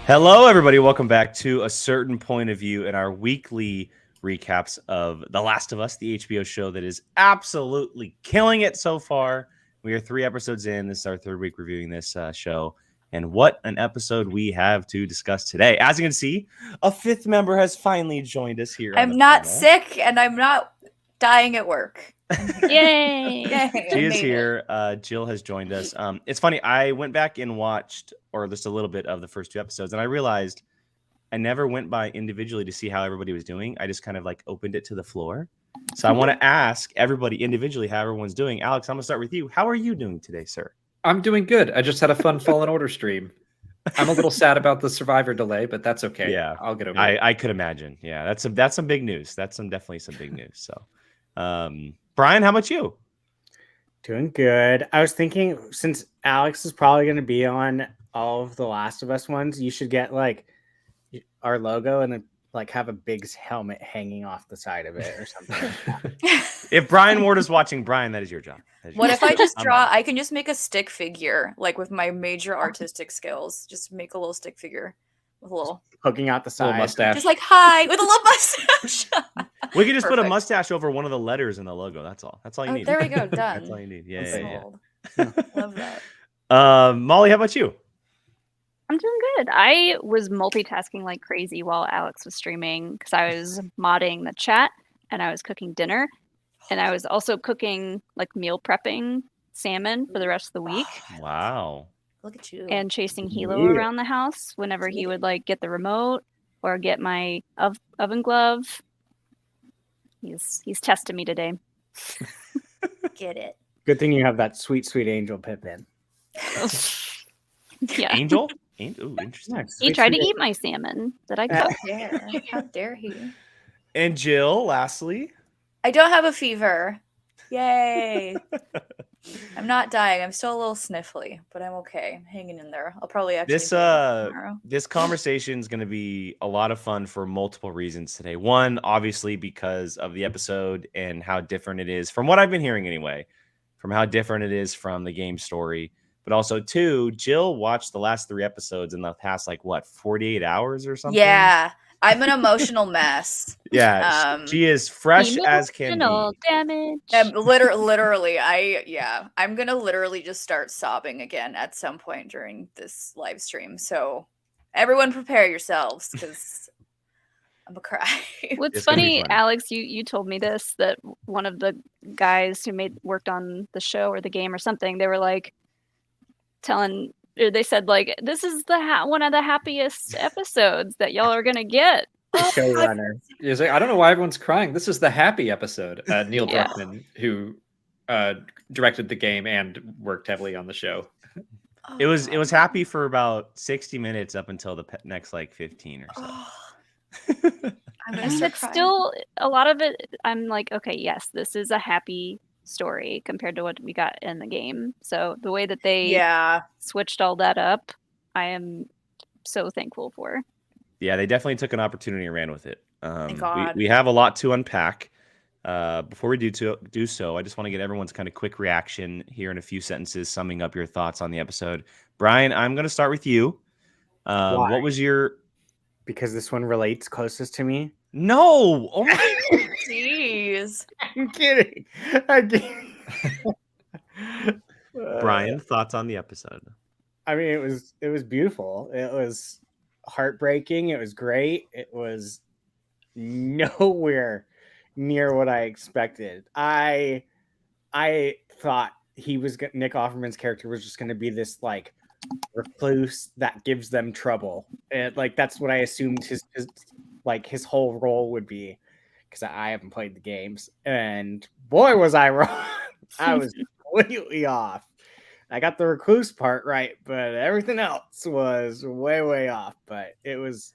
Hello, everybody. Welcome back to A Certain Point of View in our weekly recaps of The Last of Us, the HBO show that is absolutely killing it so far. We are 3 episodes in. This is our 3rd week reviewing this show. And what an episode we have to discuss today. As you can see, a 5th member has finally joined us here. I'm not sick and I'm not dying at work. Yay! She is here. Jill has joined us. It's funny. I went back and watched, or just a little bit of the first 2 episodes, and I realized I never went by individually to see how everybody was doing. I just kind of like opened it to the floor. So I want to ask everybody individually how everyone's doing. Alex, I'm gonna start with you. How are you doing today, sir? I'm doing good. I just had a fun Fallen Order stream. I'm a little sad about the Survivor delay, but that's okay. Yeah, I'll get over it. I could imagine. Yeah, that's some big news. That's definitely some big news. So, Brian, how about you? Doing good. I was thinking, since Alex is probably going to be on all of the Last of Us ones, you should get like our logo and then like have a big helmet hanging off the side of it or something. If Brian Ward is watching, Brian, that is your job. What if I just draw? I can just make a stick figure, like with my major artistic skills. Just make a little stick figure with a little poking out the side, little mustache. just like hi with a little mustache. We could just put a mustache over one of the letters in the logo. That's all. That's all you need. There we go. Done. That's all you need. Yeah. Love that. Molly, how about you? I'm doing good. I was multitasking like crazy while Alex was streaming because I was modding the chat and I was cooking dinner. And I was also cooking, like meal prepping salmon for the rest of the week. Wow. Look at you. And chasing Hilo around the house whenever he would like get the remote or get my oven glove. He's testing me today. Get it. Good thing you have that sweet, sweet angel Pippin. Yeah. Angel? Ooh, interesting. Yeah, He tried to eat my salmon that I cooked. How dare he? And Jill, lastly. I don't have a fever. Yay. I'm not dying. I'm still a little sniffly, but I'm okay. I'm hanging in there. I'll probably actually tomorrow. This conversation is going to be a lot of fun for multiple reasons today. One, obviously, because of the episode and how different it is from what I've been hearing anyway, from how different it is from the game story. But also, 2, Jill watched the last 3 episodes in the past, 48 hours or something? Yeah. I'm an emotional mess. Yeah, she is fresh as can be. Damage. Literally, I'm gonna literally just start sobbing again at some point during this live stream. So, everyone, prepare yourselves because I'm gonna cry. What's funny, Alex, you told me this, that one of the guys who worked on the show or the game or something, they were like they said like, this is one of the happiest episodes that y'all are gonna get. Showrunner. I don't know why everyone's crying. This is the happy episode. Neil Druckmann, who directed the game and worked heavily on the show. It was happy for about 60 minutes up until the next 15 or so. But still, a lot of it, I'm like, okay, yes, this is a happy story compared to what we got in the game. So the way that they switched all that up, I am so thankful for. Yeah, they definitely took an opportunity and ran with it. Thank God. We have a lot to unpack. Before we do so, I just want to get everyone's kind of quick reaction here in a few sentences, summing up your thoughts on the episode. Brian, I'm going to start with you. What was your... Because this one relates closest to me? No! Oh my... Jeez. I'm kidding. Brian, thoughts on the episode? I mean, it was beautiful. It was heartbreaking. It was great. It was nowhere near what I expected. I thought Nick Offerman's character was just going to be this recluse that gives them trouble, and that's what I assumed his whole role would be, because I haven't played the games, and boy was I wrong. I was completely off. I got the recluse part right, but everything else was way off. But it was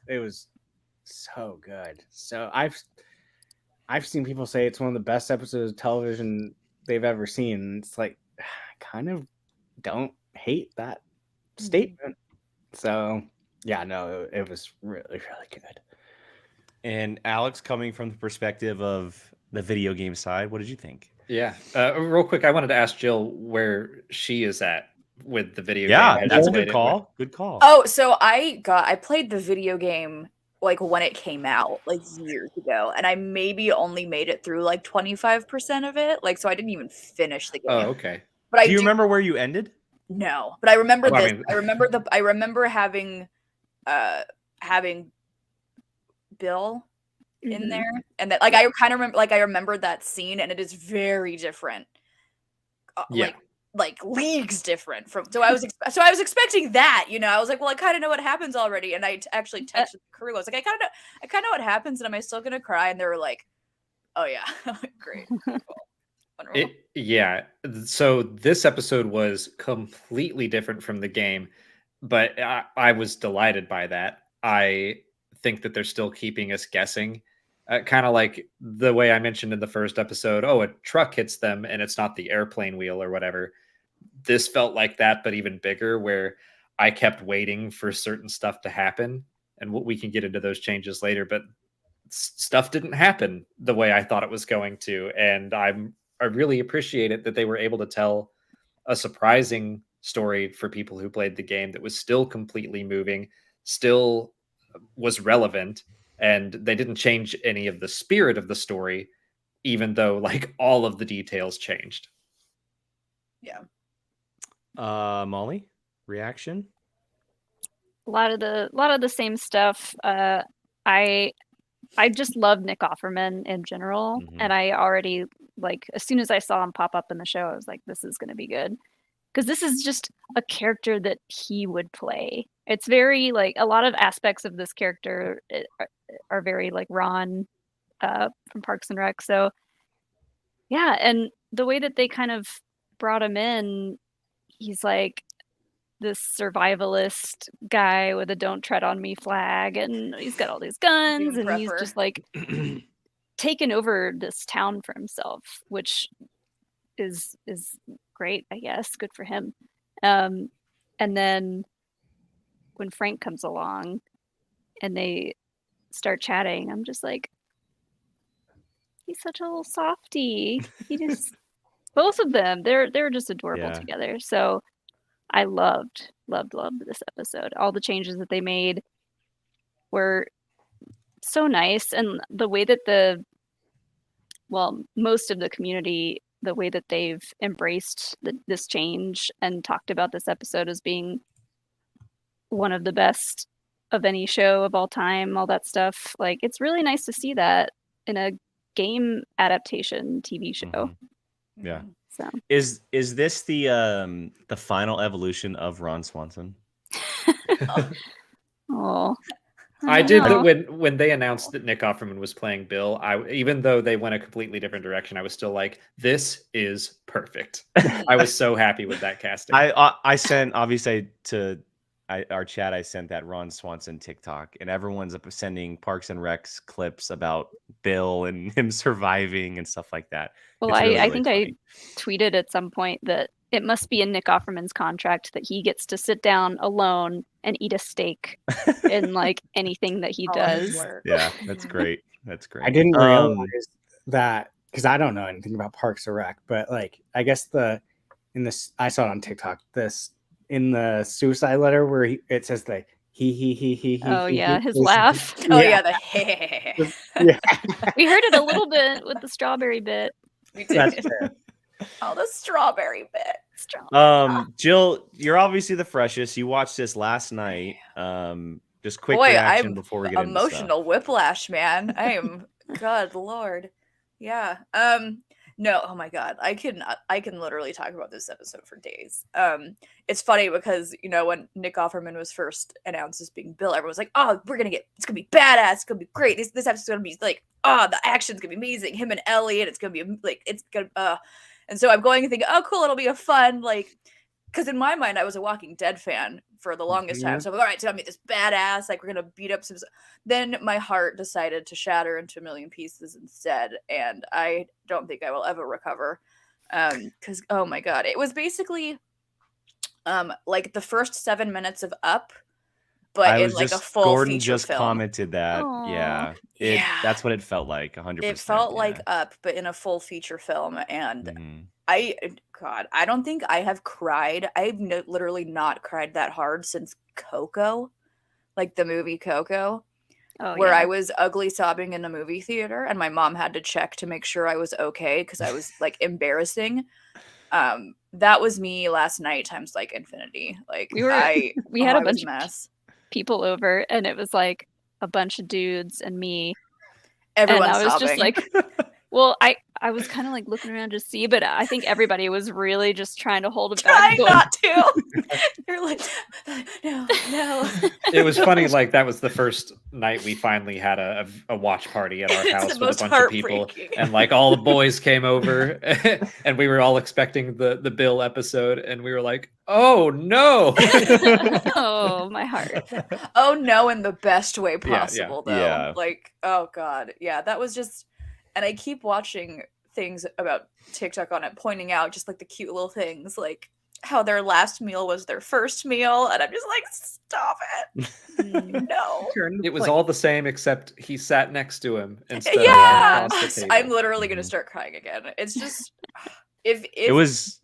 so good. So I've seen people say it's one of the best episodes of television they've ever seen. It's I kind of don't hate that statement. So yeah, no, it was really good. And Alex, coming from the perspective of the video game side, what did you think? Yeah. Real quick, I wanted to ask Jill where she is at with the video Yeah, game. that's a Played good it call. Good call. Oh, so I played the video game like when it came out like years ago, and I maybe only made it through like 25% of it. Like, so I didn't even finish the game. Oh, okay. But I Do you remember where you ended? No, but I remember Well, I this. mean- I remember having Bill in Mhm. there, and that like I kind of remember like I remembered that scene, and it is very different. Yeah. Like leagues different from. So I was expecting that, you know. I was like, well, I kind of know what happens already, and I actually texted the crew. I was like, I kind of know what happens, and am I still gonna cry? And they were like, oh yeah, great. Wonderful. Yeah. So this episode was completely different from the game, but I was delighted by that. I think that they're still keeping us guessing. Kind of like the way I mentioned in the first episode, oh, a truck hits them and it's not the airplane wheel or whatever. This felt like that, but even bigger, where I kept waiting for certain stuff to happen. And we can get into those changes later, but stuff didn't happen the way I thought it was going to. And I really appreciate it that they were able to tell a surprising story for people who played the game that was still completely moving, still was relevant, and they didn't change any of the spirit of the story, even though like all of the details changed. Yeah. Molly, reaction? A lot of the same stuff. I just love Nick Offerman in general, Mhm. and I already like as soon as I saw him pop up in the show, I was like, this is going to be good because this is just a character that he would play. It's very like a lot of aspects of this character are very like Ron from Parks and Rec. So yeah, and the way that they kind of brought him in, he's like this survivalist guy with a "Don't tread on me" flag, and he's got all these guns, Doom and he's prepper. just like taken over this town for himself, which is great, I guess. Good for him. And then when Frank comes along and they start chatting, I'm just like, he's such a little softy. He just both of them, they're just adorable Yeah. together. So I loved this episode. All the changes that they made were so nice, and the way that most of the community, the way that they've embraced this change and talked about this episode as being one of the best of any show of all time, all that stuff. Like, it's really nice to see that in a game adaptation TV show. Mhm. Yeah. So Is this the final evolution of Ron Swanson? oh, I don't did know. that when they announced that Nick Offerman was playing Bill. Even though they went a completely different direction, I was still like, "This is perfect." I was so happy with that casting. I sent obviously to our chat. I sent that Ron Swanson TikTok, and everyone's sending Parks and Rec's clips about Bill and him surviving and stuff like that. Well, It's really, I really think funny. I tweeted at some point that it must be in Nick Offerman's contract that he gets to sit down alone and eat a steak in like anything that he All of his does. work. Yeah, that's great. That's great. I didn't realize that because I don't know anything about Parks and Rec, but like I guess I saw it on TikTok. In the suicide letter where it says the he. Oh yeah, his is- laugh. Oh Yeah. yeah, Yeah, We heard it a little bit with the strawberry bit. we that's did. fair. Oh, the strawberry bit. Jill, you're obviously the freshest. You watched this last night. Just quick Boy, reaction I'm before we get into stuff. Emotional whiplash, man. I am. God Lord. Yeah. No. Oh my God. I can literally talk about this episode for days. It's funny because when Nick Offerman was first announced as being Bill, everyone was like, "Oh, it's gonna be badass. It's gonna be great. This episode's gonna be like, the action's gonna be amazing. Him and Ellie, and it's gonna be like, it's gonna." And so I'm going and thinking, "Oh, cool. It'll be a fun like." Because in my mind, I was a Walking Dead fan for the longest time. Yeah. So I'm like, all right, tell me this badass. Like, we're going to beat up some. Then my heart decided to shatter into a million pieces instead. And I don't think I will ever recover. Because, oh my God, it was basically like the first 7 minutes of Up, but in like a full Gordon feature just film. commented that. Aw. Yeah. Yeah. That's what it felt like. 100%. It felt yeah. like Up, but in a full feature film. And Mhm. I don't think I have cried. I've literally not cried that hard since Coco, like the movie Coco, Oh, where yeah. I was ugly sobbing in the movie theater, and my mom had to check to make sure I was okay because I was like embarrassing. That was me last night times like infinity. Like We had a I was bunch of mess. people over, and it was like a bunch of dudes and me. Everyone's and I was sobbing. just like, well, I was kind of like looking around to see, but I think everybody was really just trying to hold it back. trying going, not to. You're like, no. It was funny, like that was the first night we finally had a watch party at our It's house the with a most bunch of people, heartbreaking. and like all the boys came over, and we were all expecting the Bill episode, and we were like, oh no. oh, my heart. Oh no, in the best way Yeah, yeah. possible though. Yeah. Like, oh god. Yeah, that was just, and I keep watching things about TikTok on it pointing out just like the cute little things, like how their last meal was their first meal, and I'm just like, stop it. Mm. No. It was all the same, except he sat next to him instead Yeah. of across the table. I'm literally gonna Mhm. start crying again. It's just if It was.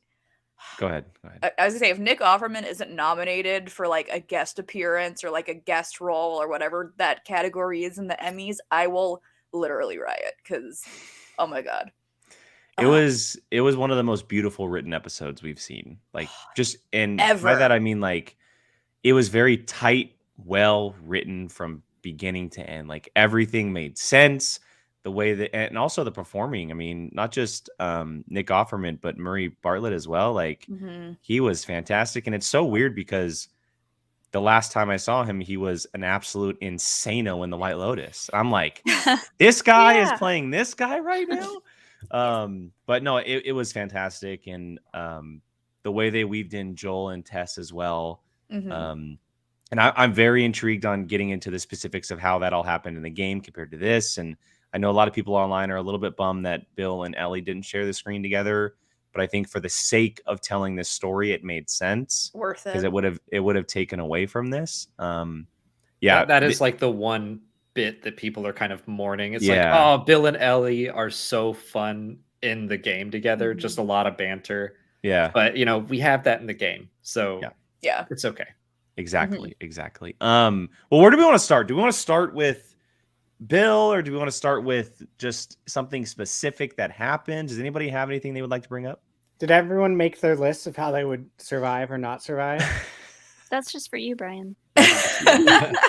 Go ahead. I was gonna say, if Nick Offerman isn't nominated for like a guest appearance or like a guest role or whatever that category is in the Emmys, I will literally riot because, oh my god, It was one of the most beautiful written episodes we've seen. Like just and by Ever. that I mean like it was very tight, well written from beginning to end. Like everything made sense. The way that and also the performing. I mean, not just Nick Offerman, but Murray Bartlett as well. Like he was fantastic. And it's so weird because the last time I saw him, he was an absolute insano in the White Lotus. I'm like, this guy is Yeah. playing this guy right now. But no, it was fantastic. And the way they weaved in Joel and Tess as well. Mhm. And I'm very intrigued on getting into the specifics of how that all happened in the game compared to this. And I know a lot of people online are a little bit bummed that Bill and Ellie didn't share the screen together. But I think for the sake of telling this story, it made sense Worth because it. it would have taken away from this. Yeah, that is like the one bit that people are kind of mourning. It's like, Yeah. oh, Bill and Ellie are so fun in the game together, Mhm. just a lot of banter. yeah, But you know, we have that in the game, so Yeah. Yeah. it's okay. exactly. Well, where do we want to start? Do we want to start with Bill, or do we want to start with just something specific that happened? Does anybody have anything they would like to bring up? Did everyone make their list of how they would survive or not survive? That's just for you, Brian.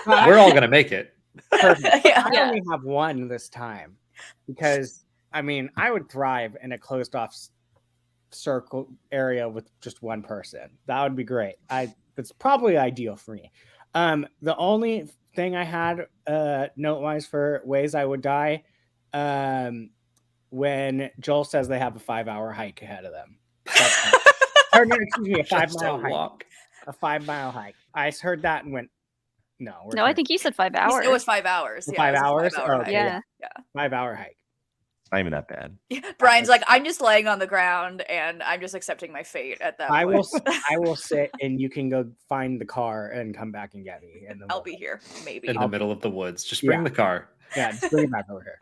We're all gonna make it. Perfect. Yeah. I only have one this time because I mean I would thrive in a closed off circle area with just one person. That would be great. That's probably ideal for me. The only thing I had note wise for ways I would die, when Joel says they have a 5-hour hike ahead of them. Or no, excuse me, a 5-mile hike. walk. A 5-mile hike. I heard that and went, no. No, I think you said 5 He said hours. It was 5 hours. Yeah, 5 it was a hours? 5-hour Oh, hike. yeah. 5-hour hike. Not even that bad. Brian's like, I'm just laying on the ground and I'm just accepting my fate at that I point. will sit and you can go find the car and come back and get me. And then I'll be here, maybe. In the middle of the woods. Just bring Yeah. the car. Yeah, just bring it back over here.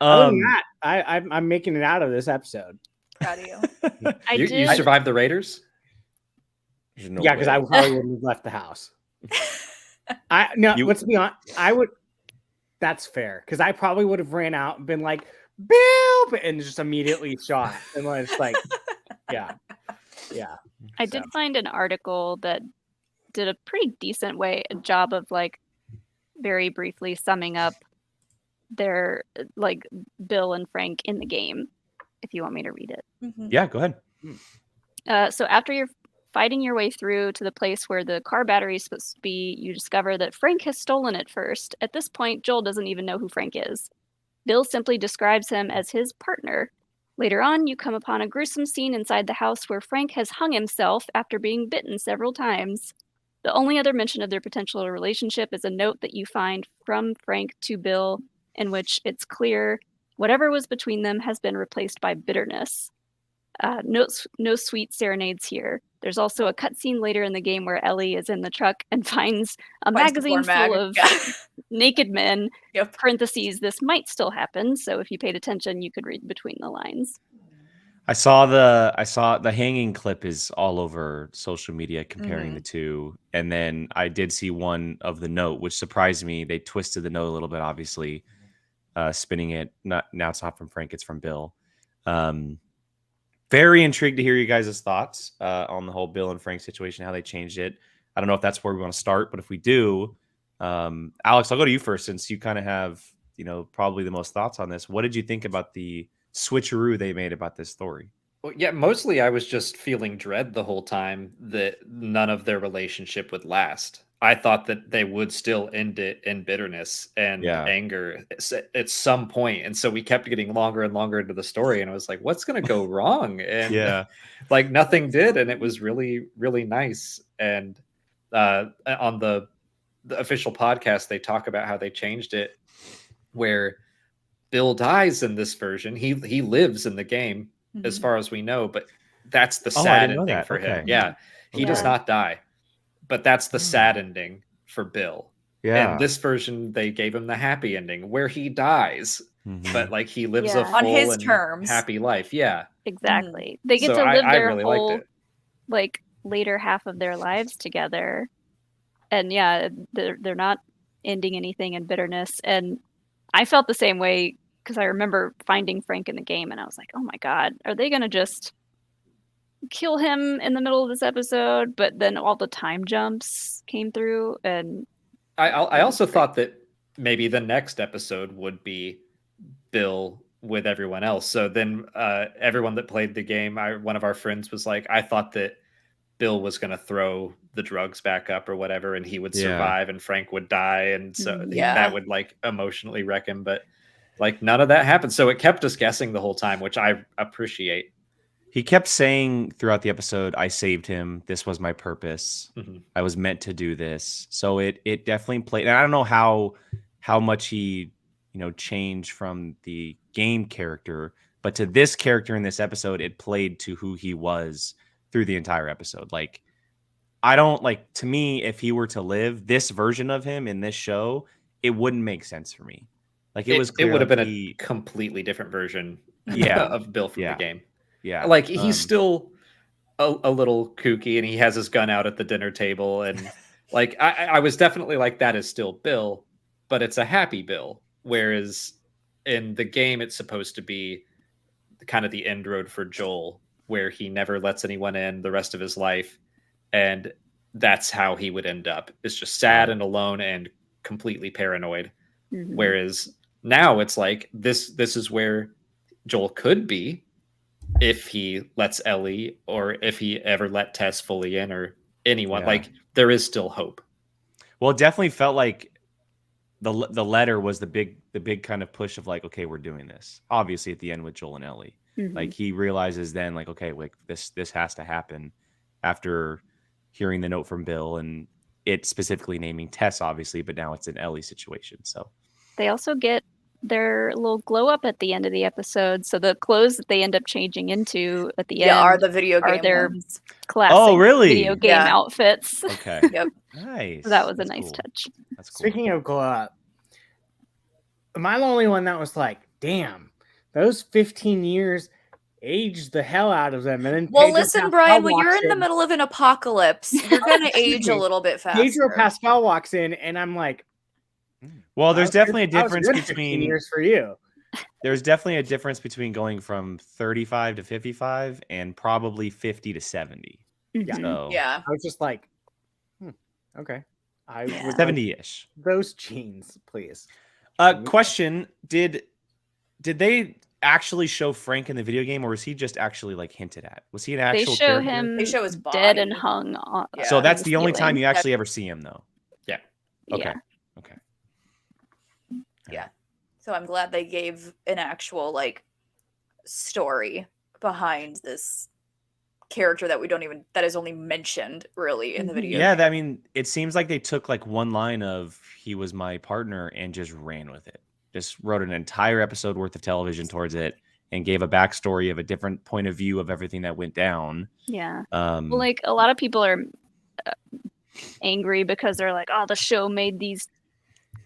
Other than Um, that, I'm making it out of this episode. Proud of you. I You did. survived the Raiders? there's no Yeah, because way. I probably wouldn't have left the house. You- Let's be honest. I would. That's fair because I probably would have ran out and been like, Bill, and just immediately shot. And it's like, yeah. I did find an article that did a pretty decent job of like very briefly summing up their like Bill and Frank in the game. If you want me to read it. Mhm. Yeah, go ahead. So after you're fighting your way through to the place where the car battery is supposed to be, you discover that Frank has stolen it first. At this point, Joel doesn't even know who Frank is. Bill simply describes him as his partner. Later on, you come upon a gruesome scene inside the house where Frank has hung himself after being bitten several times. The only other mention of their potential relationship is a note that you find from Frank to Bill, in which it's clear whatever was between them has been replaced by bitterness. No sweet serenades here. There's also a cutscene later in the game where Ellie is in the truck and finds a Finds the magazine porn mag. full of Yeah. naked men. Yep. Parentheses, this might still happen, so if you paid attention, you could read between the lines. I saw the hanging clip is all over social media comparing Mm-hmm. the two, and then I did see one of the note, which surprised me. They twisted the note a little bit, obviously, spinning it. Now it's not from Frank, it's from Bill. Very intrigued to hear you guys' thoughts on the whole Bill and Frank situation, how they changed it. I don't know if that's where we want to start, but if we do, Alex, I'll go to you first since you kind of have, probably the most thoughts on this. What did you think about the switcheroo they made about this story? Well, yeah, mostly I was just feeling dread the whole time that none of their relationship would last. I thought that they would still end it in bitterness and Yeah. anger at some point. And so we kept getting longer and longer into the story. And I was like, what's going to go wrong? And like nothing did. And it was really, really nice. And on the official podcast, they talk about how they changed it where Bill dies in this version. He lives in the game as far as we know, but that's the Oh, I sad didn't know ending that. for him. Okay. Yeah. He does Yeah. not die, but that's the sad ending for Bill. Yeah. And this version, they gave him the happy ending where he dies, Mhm. but like he lives Yeah. a full On his and terms. happy life. Yeah. Exactly. They get So to live I their really whole liked it. like later half of their lives together. And yeah, they're not ending anything in bitterness. And I felt the same way because I remember finding Frank in the game and I was like, oh my God, are they gonna just kill him in the middle of this episode? But then all the time jumps came through and I also thought that maybe the next episode would be Bill with everyone else. So then everyone that played the game, one of our friends was like, I thought that Bill was going to throw the drugs back up or whatever, and he would Yeah. survive and Frank would die. And so Yeah. that would like emotionally wreck him. But like none of that happened. So it kept us guessing the whole time, which I appreciate. He kept saying throughout the episode, I saved him. This was my purpose. Mhm. I was meant to do this. So it definitely played. And I don't know how much he, changed from the game character, but to this character in this episode, it played to who he was through the entire episode. Like, I don't like, to me, if he were to live this version of him in this show, it wouldn't make sense for me. Like it was clear, it would have like, been a completely different version Yeah. of Bill from Yeah. the game. yeah. Like he's still a little kooky and he has his gun out at the dinner table. And like, I was definitely like, that is still Bill, but it's a happy Bill. Whereas in the game, it's supposed to be kind of the end road for Joel, where he never lets anyone in the rest of his life. And that's how he would end up. It's just sad and alone and completely paranoid. Mhm. Whereas now it's like this is where Joel could be if he lets Ellie or if he ever let Tess fully in or anyone. Yeah. Like there is still hope. Well, it definitely felt like the letter was the big kind of push of like, okay, we're doing this. Obviously, at the end with Joel and Ellie, Mhm. like he realizes then, like, okay, like this has to happen after hearing the note from Bill and it specifically naming Tess, obviously, but now it's an Ellie situation. So They also get their little glow up at the end of the episode. So the clothes that they end up changing into at the Yeah, end are the video are game their ones. classic Oh, really? video game Yeah. outfits. okay, Yep. nice. So that was a That's nice cool. touch. That's cool. Speaking of glow up, am I the only one that was like, damn, those 15 years aged the hell out of them? And then Well, Pedro listen, Pascal Brian, when you're walks in the middle of an apocalypse, you're gonna age a me. little bit faster. Pedro Pascal walks in, and I'm like, Well, there's that was definitely a good- that was difference good 15 between years for you. there's definitely a difference between going from 35 to 55 and probably 50 to 70. Mhm. So Yeah. I was just like, okay, I Yeah. would 70-ish. like those jeans, please. Question: Did they actually show Frank in the video game, or was he just actually like hinted at? Was he an They actual show character? him They show his dead and body. hung on. Yeah. So that's the the only time ceiling. you actually ever see him, though. Yeah. Okay. Yeah. Okay. Yeah. So I'm glad they gave an actual like story behind this character that that is only mentioned really in the video. Yeah, I mean, it seems like they took like one line of "he was my partner" and just ran with it. Just wrote an entire episode worth of television towards it, and gave a backstory of a different point of view of everything that went down. Yeah. Um, Well, like a lot of people are angry because they're like, oh, the show made these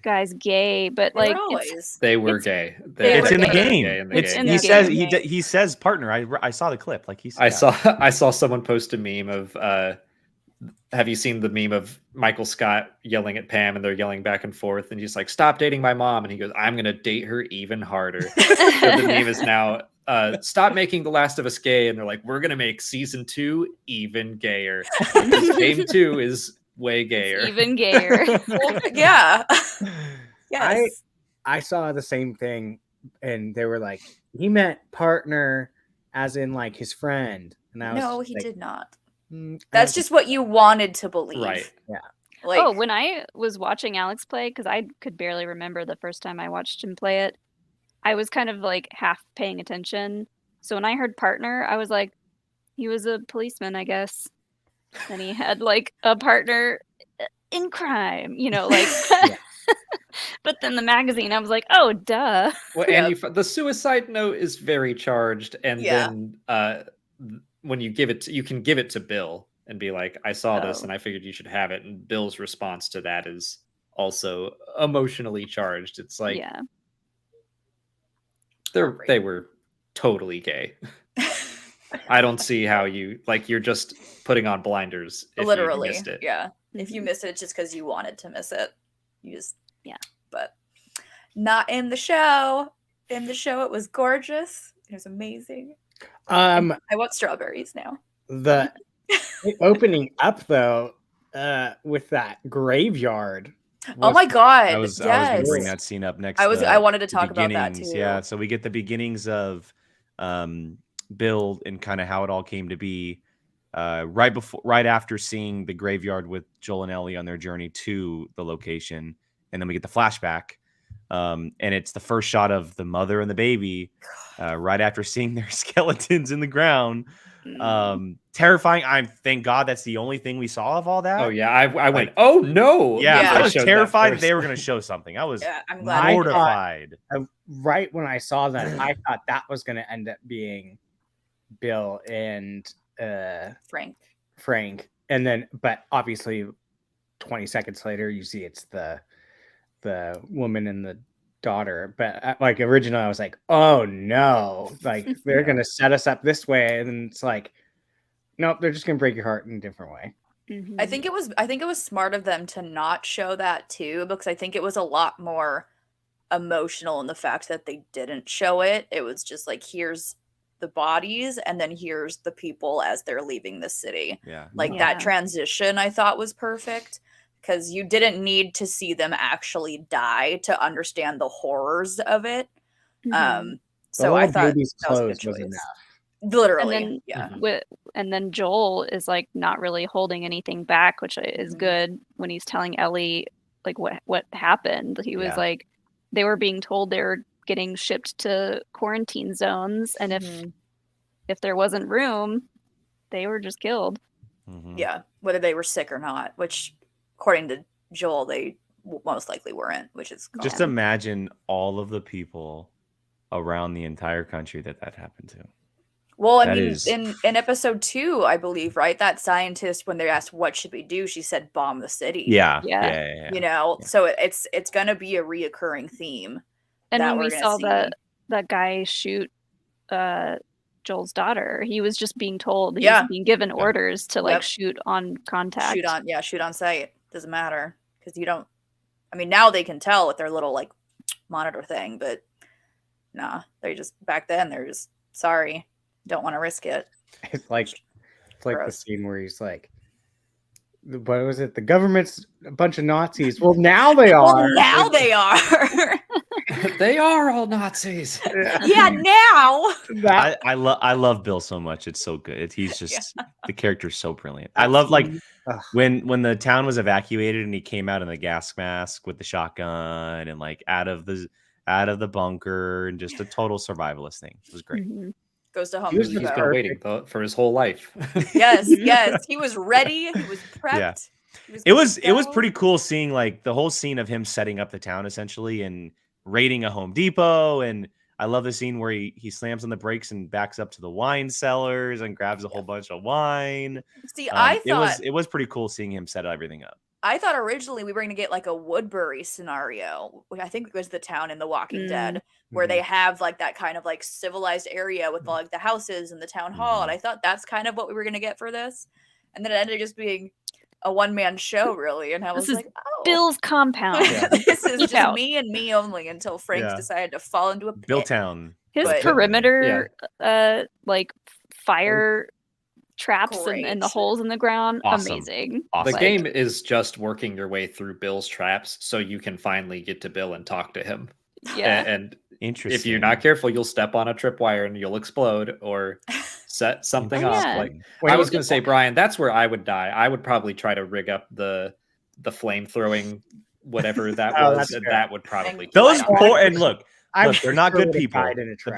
guy's gay, but They were like it's, always. They were It's- gay. they It's were in the gay. game. Gay in the It's game. in he the says game. he says partner. I saw the clip. Like he said, I saw someone post a meme of have you seen the meme of Michael Scott yelling at Pam and they're yelling back and forth and he's like, stop dating my mom, and he goes, I'm gonna date her even harder. So the meme is now stop making The Last of Us gay, and they're like, we're gonna make season 2 even gayer. Because game 2 is way gayer. It's even gayer. Well, yeah. Yes. I saw the same thing, and they were like, he meant partner as in like his friend, and I was No, he like, did not. "Mm," That's just what you wanted to believe. Right. Like, Oh, when I was watching Alex play, because I could barely remember the first time I watched him play it, I was kind of like half paying attention. So when I heard partner, I was like, he was a policeman, I guess. And he had like a partner in crime, like. But then the magazine, I was like, oh, duh. Well, and the suicide note is very charged, and Yeah. then when you give it, you can give it to Bill and be like, "I saw this, Oh. and I figured you should have it." And Bill's response to that is also emotionally charged. It's like Yeah. they were totally gay. I don't see how you're just putting on blinders. If literally. you missed it. Yeah. If you Mhm. missed it, it's just because you wanted to miss it. You just. Yeah. But not in the show. In the show, it was gorgeous. It was amazing. I want strawberries now. the opening up though, with that graveyard. Oh my god! I was yes. going to bring that scene up next. I wanted to the talk about that beginnings, too. Yeah, so we get the beginnings of Bill and kind of how it all came to be. Right after seeing the graveyard with Joel and Ellie on their journey to the location, and then we get the flashback, and it's the first shot of the mother and the baby, right after seeing their skeletons in the ground. Terrifying. Thank God that's the only thing we saw of all that. Oh yeah, I went. Oh no! Yeah, Yeah. I was showed that terrified first. they were going to show something. I was Yeah, I'm glad. I thought- mortified. Right when I saw that, I thought that was going to end up being Bill and Frank. and then, but obviously, 20 seconds later, you see it's the woman and the daughter. But like originally, I was like, oh no, like they're gonna set us up this way, and then it's like, nope, they're just gonna break your heart in a different way. Mhm. I think it was smart of them to not show that too, because I think it was a lot more emotional in the fact that they didn't show it. It was just like, here's the bodies, and then here's the people as they're leaving the city. Yeah. Like Yeah. that transition I thought was perfect, because you didn't need to see them actually die to understand the horrors of it. Mhm. So I old thought baby's that was a clothes good was choice. enough. Literally. then- Yeah. And then Joel is like not really holding anything back, which is Mhm. good when he's telling Ellie like what happened. He was Yeah. like, they were being told they were getting shipped to quarantine zones, and Mhm. if there wasn't room, they were just killed. Mhm. Yeah, whether they were sick or not, which according to Joel, they most likely weren't, which is Just calm. imagine all of the people around the entire country that happened to. Well, I that mean, is- in episode 2, I believe, right? That scientist, when they asked what should we do, she said bomb the city. Yeah. Yeah. Yeah. You know, Yeah. so it's gonna be a reoccurring theme. And that when we we're gonna saw see. that guy shoot Joel's daughter, he was just being told, he Yeah. was being given orders to like Yep. shoot on contact. Shoot on sight. Doesn't matter, because you don't. I mean, now they can tell with their little like monitor thing, but nah, they're just back then. They're just sorry, don't want to risk it. It's like the Gross. scene where he's like, what was it? The government's a bunch of Nazis. Well, now they are. Well, now they are. They are all Nazis. Yeah, now. That I love Bill so much. It's so good. He's just the character's so brilliant. I That's- love like Ugh. when the town was evacuated and he came out in the gas mask with the shotgun and like out of the bunker and just a total survivalist thing. It was great. Mhm. Goes to Home He was Depot. He's the been waiting for his whole life. Yes, yes. He was ready. He was prepped. Yeah. He It good was to it was go. pretty cool seeing like the whole scene of him setting up the town essentially and raiding a Home Depot. And I love the scene where he slams on the brakes and backs up to the wine cellars and grabs a whole bunch of wine. See, I thought it was pretty cool seeing him set everything up. I thought originally we were going to get like a Woodbury scenario, which I think was the town in The Walking Dead, where they have like that kind of like civilized area with like the houses and the town hall. And I thought that's kind of what we were going to get for this. And then it ended up just being a one-man show, really. And I was This is like, oh, Bill's compound. this is Keep just out. me and me only until Frank Yeah. decided to fall into a pit. Billtown. His But- perimeter, like fire traps and the Great. holes in the ground, Awesome. amazing. Awesome. The game is just working your way through Bill's traps so you can finally get to Bill and talk to him. Yeah. And Interesting. if you're not careful, you'll step on a tripwire and you'll explode or set something Oh, off. yeah. Like Wait, I was going to say, Brian, that's where I would die. I would probably try to rig up the flame throwing whatever that Oh, was, that's and fair. that would probably Thank those Why not? poor and look, I they're not sure good would've people. died in a The trap.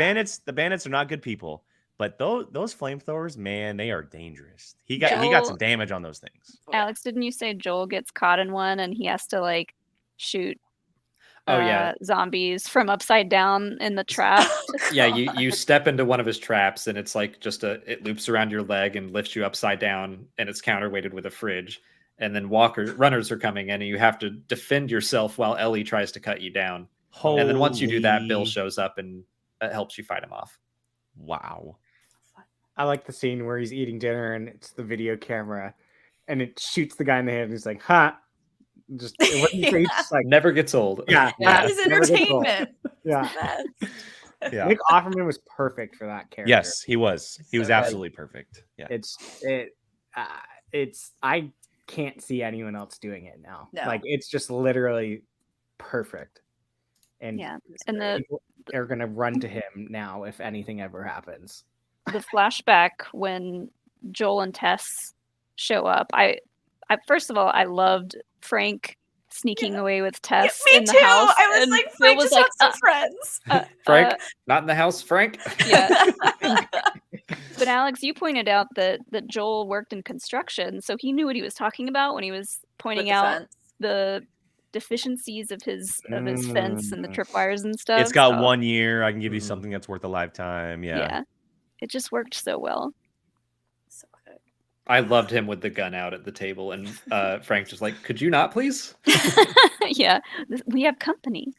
bandits are not good people. But those flamethrowers, man, they are dangerous. He got some damage on those things. Alex, didn't you say Joel gets caught in one and he has to like shoot Oh yeah. zombies from upside down in the trap? Yeah, you step into one of his traps and it's like it loops around your leg and lifts you upside down and it's counterweighted with a fridge. And then runners are coming in and you have to defend yourself while Ellie tries to cut you down. And then once you do that, Bill Holy- shows up and helps you fight him off. Wow. I like the scene where he's eating dinner and it's the video camera and it shoots the guy in the head and he's like, huh. Just what do you say? He's just like, Never gets old. yeah. Yeah. His never gets old. entertainment. Yeah. Best. Yeah. Nick Offerman was perfect for that character. Yes, he was. He was So good. absolutely perfect. Yeah. It's I can't see anyone else doing it now. No. Like it's just literally perfect. And Yeah. And the people are gonna run to him now if anything ever happens. the flashback when Joel and Tess show up. I first of all, I loved Frank sneaking away with Tess Me in the too. house. I was and like, Bill Frank was just like, wants some friends. Frank, not in the house, Frank. yeah. But Alex, you pointed out that Joel worked in construction, so he knew what he was talking about when he was pointing With the out fence. the deficiencies of his fence and the tripwires and stuff. It's got so, 1 year. I can give you Mhm. something that's worth a lifetime. Yeah. Yeah. It just worked so well. So good. I loved him with the gun out at the table, and Frank's just like, "Could you not, please?" Yeah. We have company.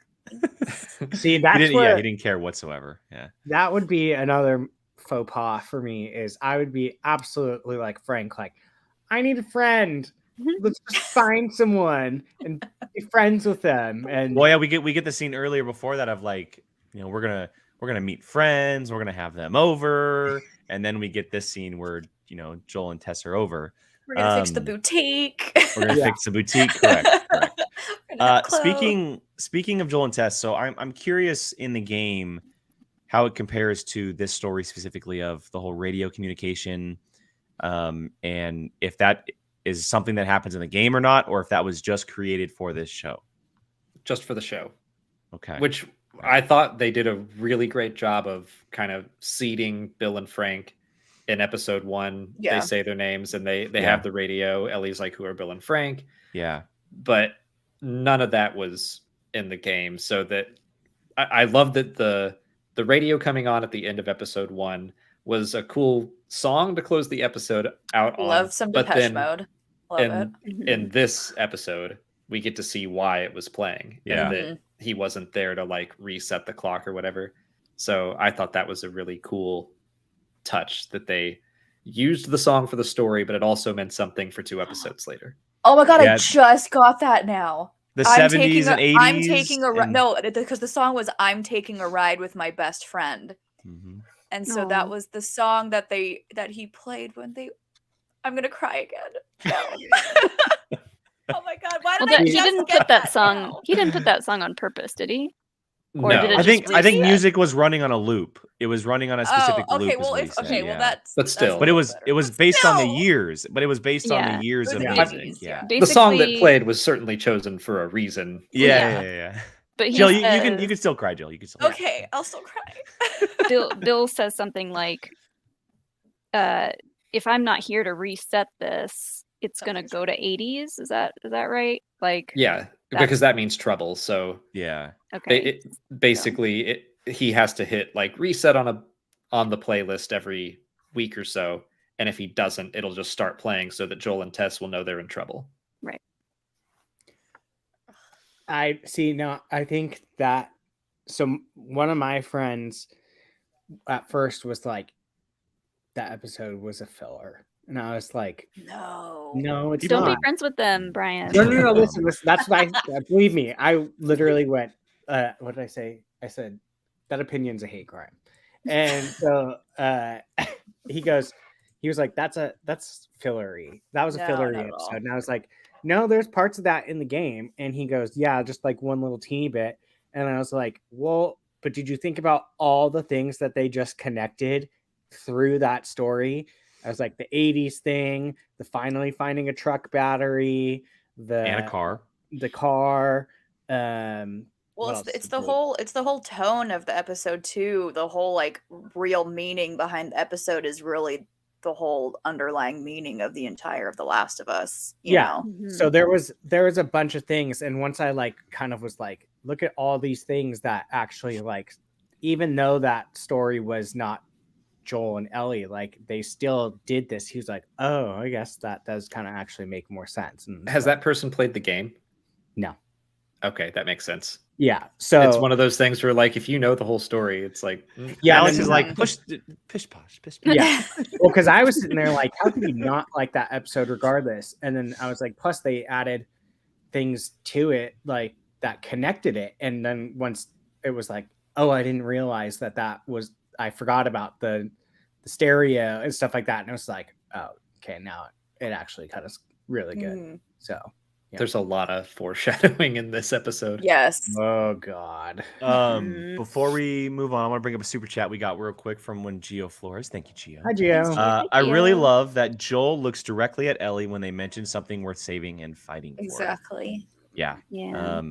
See, He that's didn't, where he didn't care whatsoever. Yeah. that would be another faux pas for me. Is I would be absolutely like Frank, like I need a friend. Mhm. Let's just find someone and be friends with them. And Well, yeah, we get the scene earlier before that of like, we're gonna meet friends, we're gonna have them over, and then we get this scene where Joel and Tess are over. We're gonna fix the Um, boutique. We're gonna Yeah. fix the boutique. Correct. Correct. We're gonna have clothes. Speaking of Joel and Tess, so I'm curious in the game how it compares to this story specifically of the whole radio communication, and if that is something that happens in the game or not, or if that was just created for this show. Just for the show. Okay. Which I thought they did a really great job of kind of seeding Bill and Frank in episode 1. Yeah. They say their names and they Yeah. have the radio. Ellie's like, "Who are Bill and Frank?" Yeah. But none of that was in the game. So that I love that the radio coming on at the end of episode 1 was a cool song to close the episode out on. Love some But Depeche then Mode. Love in, it. in this episode, we get to see why it was playing. Yeah. And that he wasn't there to like reset the clock or whatever. So I thought that was a really cool touch that they used the song for the story, but it also meant something for 2 episodes later. Oh my god, Yeah. I just got that now. The I'm 70s taking and 80s. I'm taking a and- no, because the song was "I'm taking a ride with my best friend," Mhm. and so that Aw. was the song that he played when they. I'm gonna cry again. No. Oh my god! Why Well, did I he just didn't get put that song. now? He didn't put that song on purpose, did he? Or No, did it I just think leave that? music was running on a loop. It was running on a specific Oh, loop. okay. is Well, what he if said, okay, well yeah. that's But that's still. a But it little was better. it was based on the Still. years. But it was based on Yeah. the years It of was music. the 80s, Yeah. yeah. the song that Basically- played was certainly chosen for a reason. Yeah. But he Jill, you says, can still cry, Jill. You can still. Okay, I'll still cry. Bill says something like, "If I'm not here to reset this, it's gonna Something's go to 80s." Is that right? Like, Yeah, That- because that means trouble. So Yeah. okay, basically he has to hit like reset on the playlist every week or so. And if he doesn't, it'll just start playing so that Joel and Tess will know they're in trouble. I see. Now I think that one of my friends at first was like, that episode was a filler, and I was like, No. no, it's Don't be not. friends with them, Brian. No. Listen. That's what believe me. I literally went. What did I say? I said that opinion's a hate crime, and so he was like, that's fillery. That was a No, fillery not at all. episode, and I was like, no, there's parts of that in the game, and he goes, yeah, just like one little teeny bit, and I was like, well, but did you think about all the things that they just connected through that story? I was like, the 80s thing, the finally finding a truck battery, And a car. the car. Well, what it's else the, it's did the they- whole it's the whole tone of the episode too. The whole like real meaning behind the episode is really the whole underlying meaning of the entire of The Last of Us. You Yeah. know? Mhm. So there was a bunch of things, and once I like kind of was like, look at all these things that actually, like, even though that story was not Joel and Ellie, like they still did this. He was like, oh, I guess that does kind of actually make more sense. And Has that person played the game? No. Okay, that makes sense. Yeah. So It's one of those things where, like, if you know the whole story, it's like, yeah, Alex and is then- like, pish posh. Yeah. Well, because I was sitting there like, how could you not like that episode regardless? And then I was like, plus they added things to it like that connected it. And then once it was like, oh, I didn't realize that was, I forgot about the stereo and stuff like that. And it was like, oh, okay, now it actually kind of really good. Mm, So, yeah. there's a lot of foreshadowing in this episode. yes. Oh God. Mhm. Before we move on, I want to bring up a super chat we got real quick from one Geo Flores. Thank you, Geo. Hi, Gio. Thanks, I Thank really you. love that Joel looks directly at Ellie when they mention something worth saving and fighting for. Exactly. Yeah. Yeah.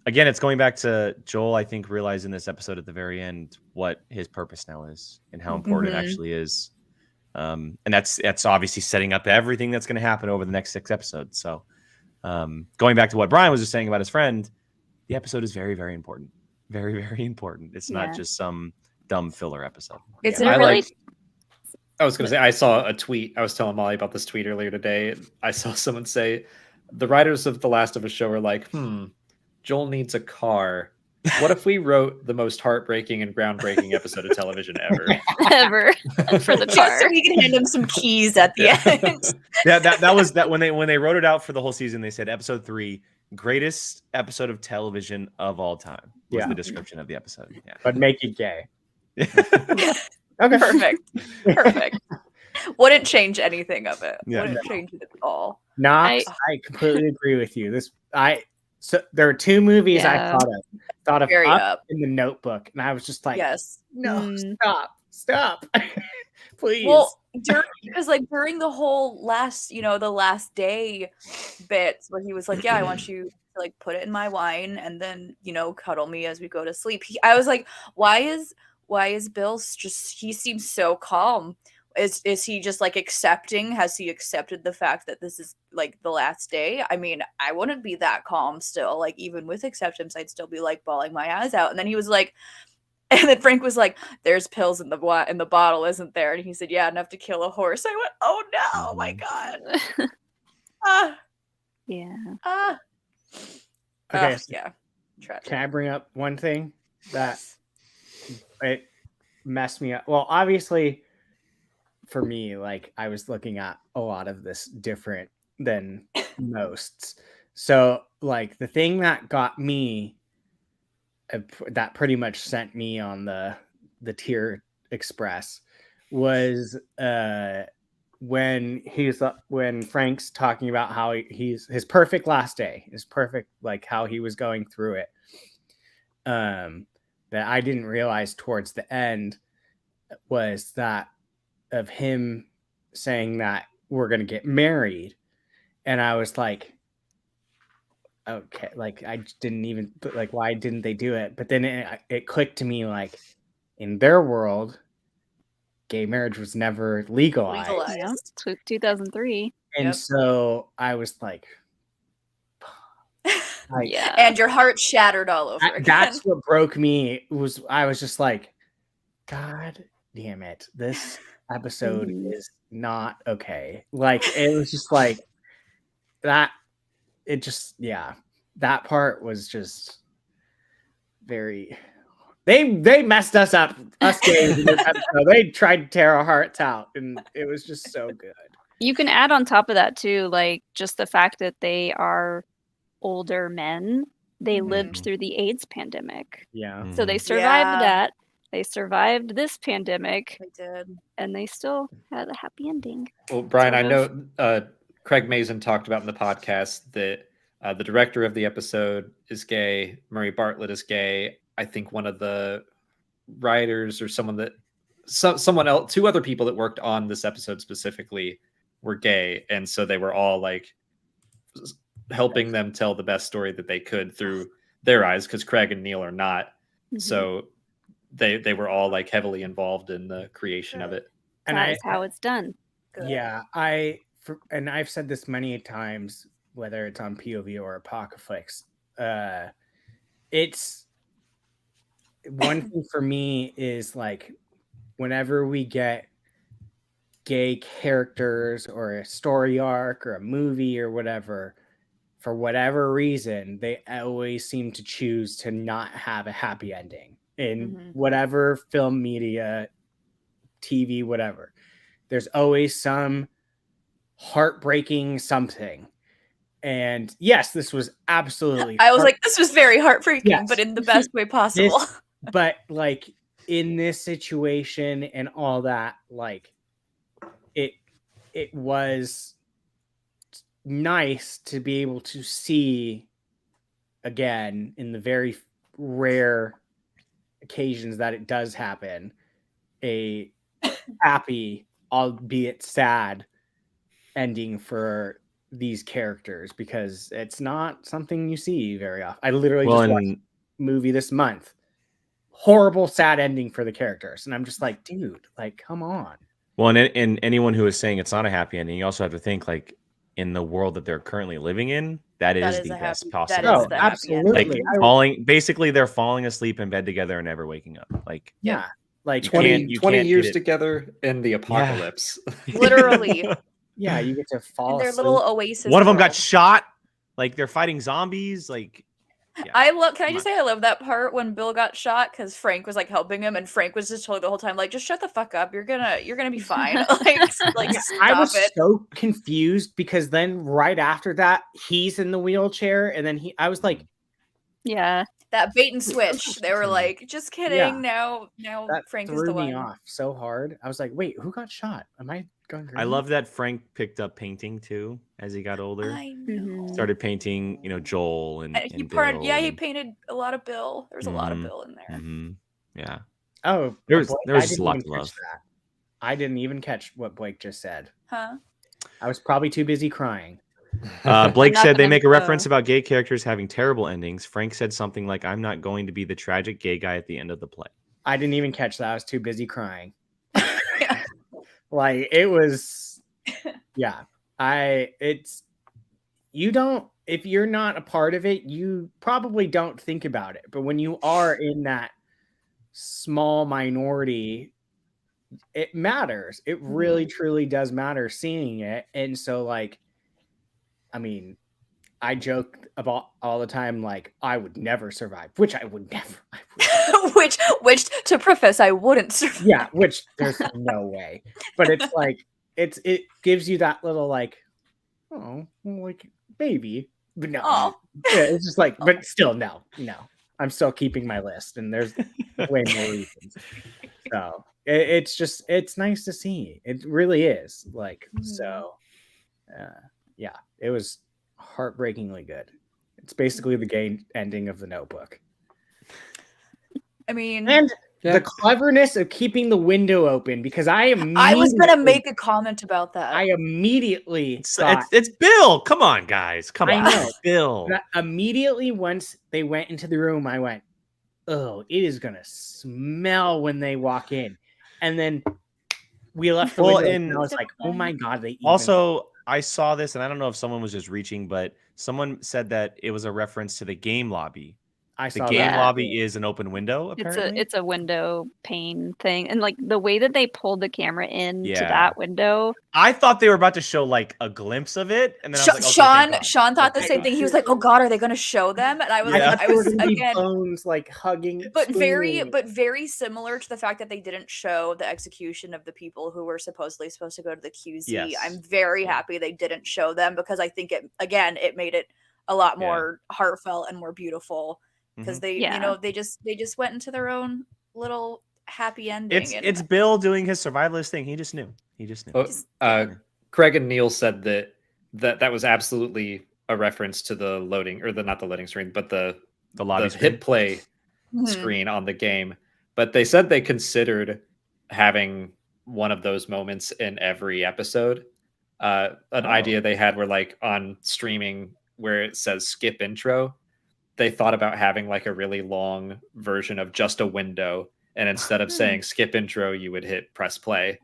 Again, it's going back to Joel, I think, realizing this episode at the very end what his purpose now is and how important Mhm. it actually is. And that's obviously setting up everything that's going to happen over the next 6 episodes. So going back to what Brian was just saying about his friend, the episode is very, very important. Very, very important. It's Yeah. not just some dumb filler episode. It's Did it I really? liked- I was going to say, I saw a tweet. I was telling Molly about this tweet earlier today. I saw someone say, the writers of The Last of Us show are like, Joel needs a car. What if we wrote the most heartbreaking and groundbreaking episode of television ever? Ever for the Just car. so we can hand him some keys at the end. Yeah, that was that when they wrote it out for the whole season, they said episode 3, greatest episode of television of all time. Was Yeah. the description of the episode. Yeah. But make it gay. Yeah. Okay. Perfect. Wouldn't change anything of it. Yeah. Wouldn't change it at all. Knox, I completely agree with you. So there are 2 movies I Yeah. thought of Very Up up. in The Notebook, and I was just like, Yes. no, Mm. stop, please. Well, because like during the whole the last day bits where he was like, yeah, I want you to like put it in my wine and then cuddle me as we go to sleep. I was like, why is Bill just? He seems so calm. Is he just like accepting? Has he accepted the fact that this is like the last day? I mean, I wouldn't be that calm still. Like even with acceptance, I'd still be like bawling my eyes out. And then he was like, and then Frank was like, "There's pills in the bottle, isn't there?" And he said, "Yeah, enough to kill a horse." I went, "Oh no, my god!" Ah, Yeah. ah. Okay, Yeah. Tragic. can I bring up one thing that it messed me up? Well, obviously, for me, like I was looking at a lot of this different than most. So, like the thing that got me, that pretty much sent me on the Tear Express, was when Frank's talking about how he's his perfect last day, his perfect, like how he was going through it. That I didn't realize towards the end was that of him saying that we're going to get married. And I was like, okay, like I just didn't even like, why didn't they do it? But then it clicked to me, like in their world, gay marriage was never legalized. Yeah. 2003. And Yep. so I was like, Yeah. And your heart shattered all over again. that's what broke me. I was just like, God damn it, this episode Mhm. is not okay. Like it was just like that. It just, yeah. that part was just very. They messed us up, us gays in this episode. They tried to tear our hearts out, and it was just so good. You can add on top of that too, like just the fact that they are older men. They lived through the AIDS pandemic. Yeah. So they Mhm. survived Yeah. that. They survived this pandemic, I did. and they still had a happy ending. Well, Brian, I sort know Craig Mazin talked about in the podcast that the director of the episode is gay. Murray Bartlett is gay. I think one of the writers or someone else, two other people that worked on this episode specifically were gay, and so they were all like helping them tell the best story that they could through their eyes, because Craig and Neil are not. Mhm. So they were all like heavily involved in the creation of it. And That is how it's done. Good. Yeah, and I've said this many times, whether it's on POV or Apocalypse. It's one thing for me is like whenever we get gay characters or a story arc or a movie or whatever, for whatever reason, they always seem to choose to not have a happy ending in Mhm. whatever film media, TV, whatever. There's always some heartbreaking something. And yes, this was absolutely I was like, this was very heartbreaking, Yes. but in the best way possible. but like in this situation and all that, like it was nice to be able to see again in the very rare occasions that it does happen a happy, albeit sad, ending for these characters, because it's not something you see very often. I literally Well, just watched and a movie this month. Horrible, sad ending for the characters. And I'm just like, dude, like, come on. well, and anyone who is saying it's not a happy ending, you also have to think like in the world that they're currently living in, that is is the a best happy- possible. that is Oh, the happy absolutely. ending. Like falling, they're falling asleep in bed together and never waking up. Like Yeah. Like, You 20, can't- you 20 can't years get it. together in the apocalypse. Literally. yeah, you get to fall In their asleep. little oasis. one of them got world. shot. Like they're fighting zombies. Like yeah. I love. Can I Come just say I love that part when Bill got shot because Frank was like helping him, and Frank was just told the whole time like, just shut the fuck up. You're gonna be fine. like Yeah, stop I was it. so confused because then right after that, he's in the wheelchair, and then I was like, Yeah. That bait and switch. They were like, just kidding. Yeah. Now that Frank is threw the me one. off so hard. I was like, wait, who got shot? Am I going crazy? I love that Frank picked up painting too as he got older. I know. Mhm. Started painting, Joel and He Bill he and- painted a lot of Bill. There's a lot of Mhm. Bill in there. Mhm. Yeah. Oh, There was- Blake, there was I just a didn't lot even to catch love. that. I didn't even catch what Blake just said. Huh? I was probably too busy crying. Blake Not said they gonna make a reference go. about gay characters having terrible endings. Frank said something like, "I'm not going to be the tragic gay guy at the end of the play." I didn't even catch that. I was too busy crying. Like it was, yeah. You don't, if you're not a part of it, you probably don't think about it. But when you are in that small minority, it matters. It really, truly does matter seeing it. And so, like, I mean, I joke about all the time, like, I would never survive, which I would never. which to preface I wouldn't survive. Yeah, which there's no way. But it's like it gives you that little like, oh, like baby. But no. Aw. Yeah, it's just like, but still no. I'm still keeping my list and there's way more reasons. So it's nice to see. It really is. Like so yeah, it was heartbreakingly good. It's basically the gay ending of The Notebook. I mean, And Yeah. the cleverness of keeping the window open, because I I was gonna immediately- make a comment about that. I immediately It's, thought, it's Bill. Come on, guys. Come I on, know. Bill. that immediately once they went into the room, I went, "Oh, it is gonna smell when they walk in." And then we left the Well, window, and- and I was like, "Oh my god!" They even- Also, I saw this, and I don't know if someone was just reaching, but someone said that it was a reference to the game lobby I The saw game that. lobby is an open window, apparently. It's a window pane thing, and like the way that they pulled the camera into Yeah. that window. I thought they were about to show like a glimpse of it, and then I was like, okay, Sean thank God. Sean thought the Okay, same God. thing. He was like, "Oh God, are they going to show them?" And I was Yeah. like, I I thought was there were gonna be again, bones like hugging, but very swinging. similar to the fact that they didn't show the execution of the people who were supposedly supposed to go to the QZ. Yes. I'm very happy they didn't show them because I think it made it a lot Yeah. more heartfelt and more beautiful because Mhm. they Yeah. they just went into their own little happy ending. It's Bill doing his survivalist thing. He just knew. He just knew. Oh, Just- yeah. Craig and Neil said that was absolutely a reference to the loading, or not the loading screen, but the lobby the screen. hit play Mhm. screen on the game. But they said they considered having one of those moments in every episode. An idea they had were like on streaming where it says skip intro. They thought about having like a really long version of just a window, and instead of saying skip intro, you would hit press play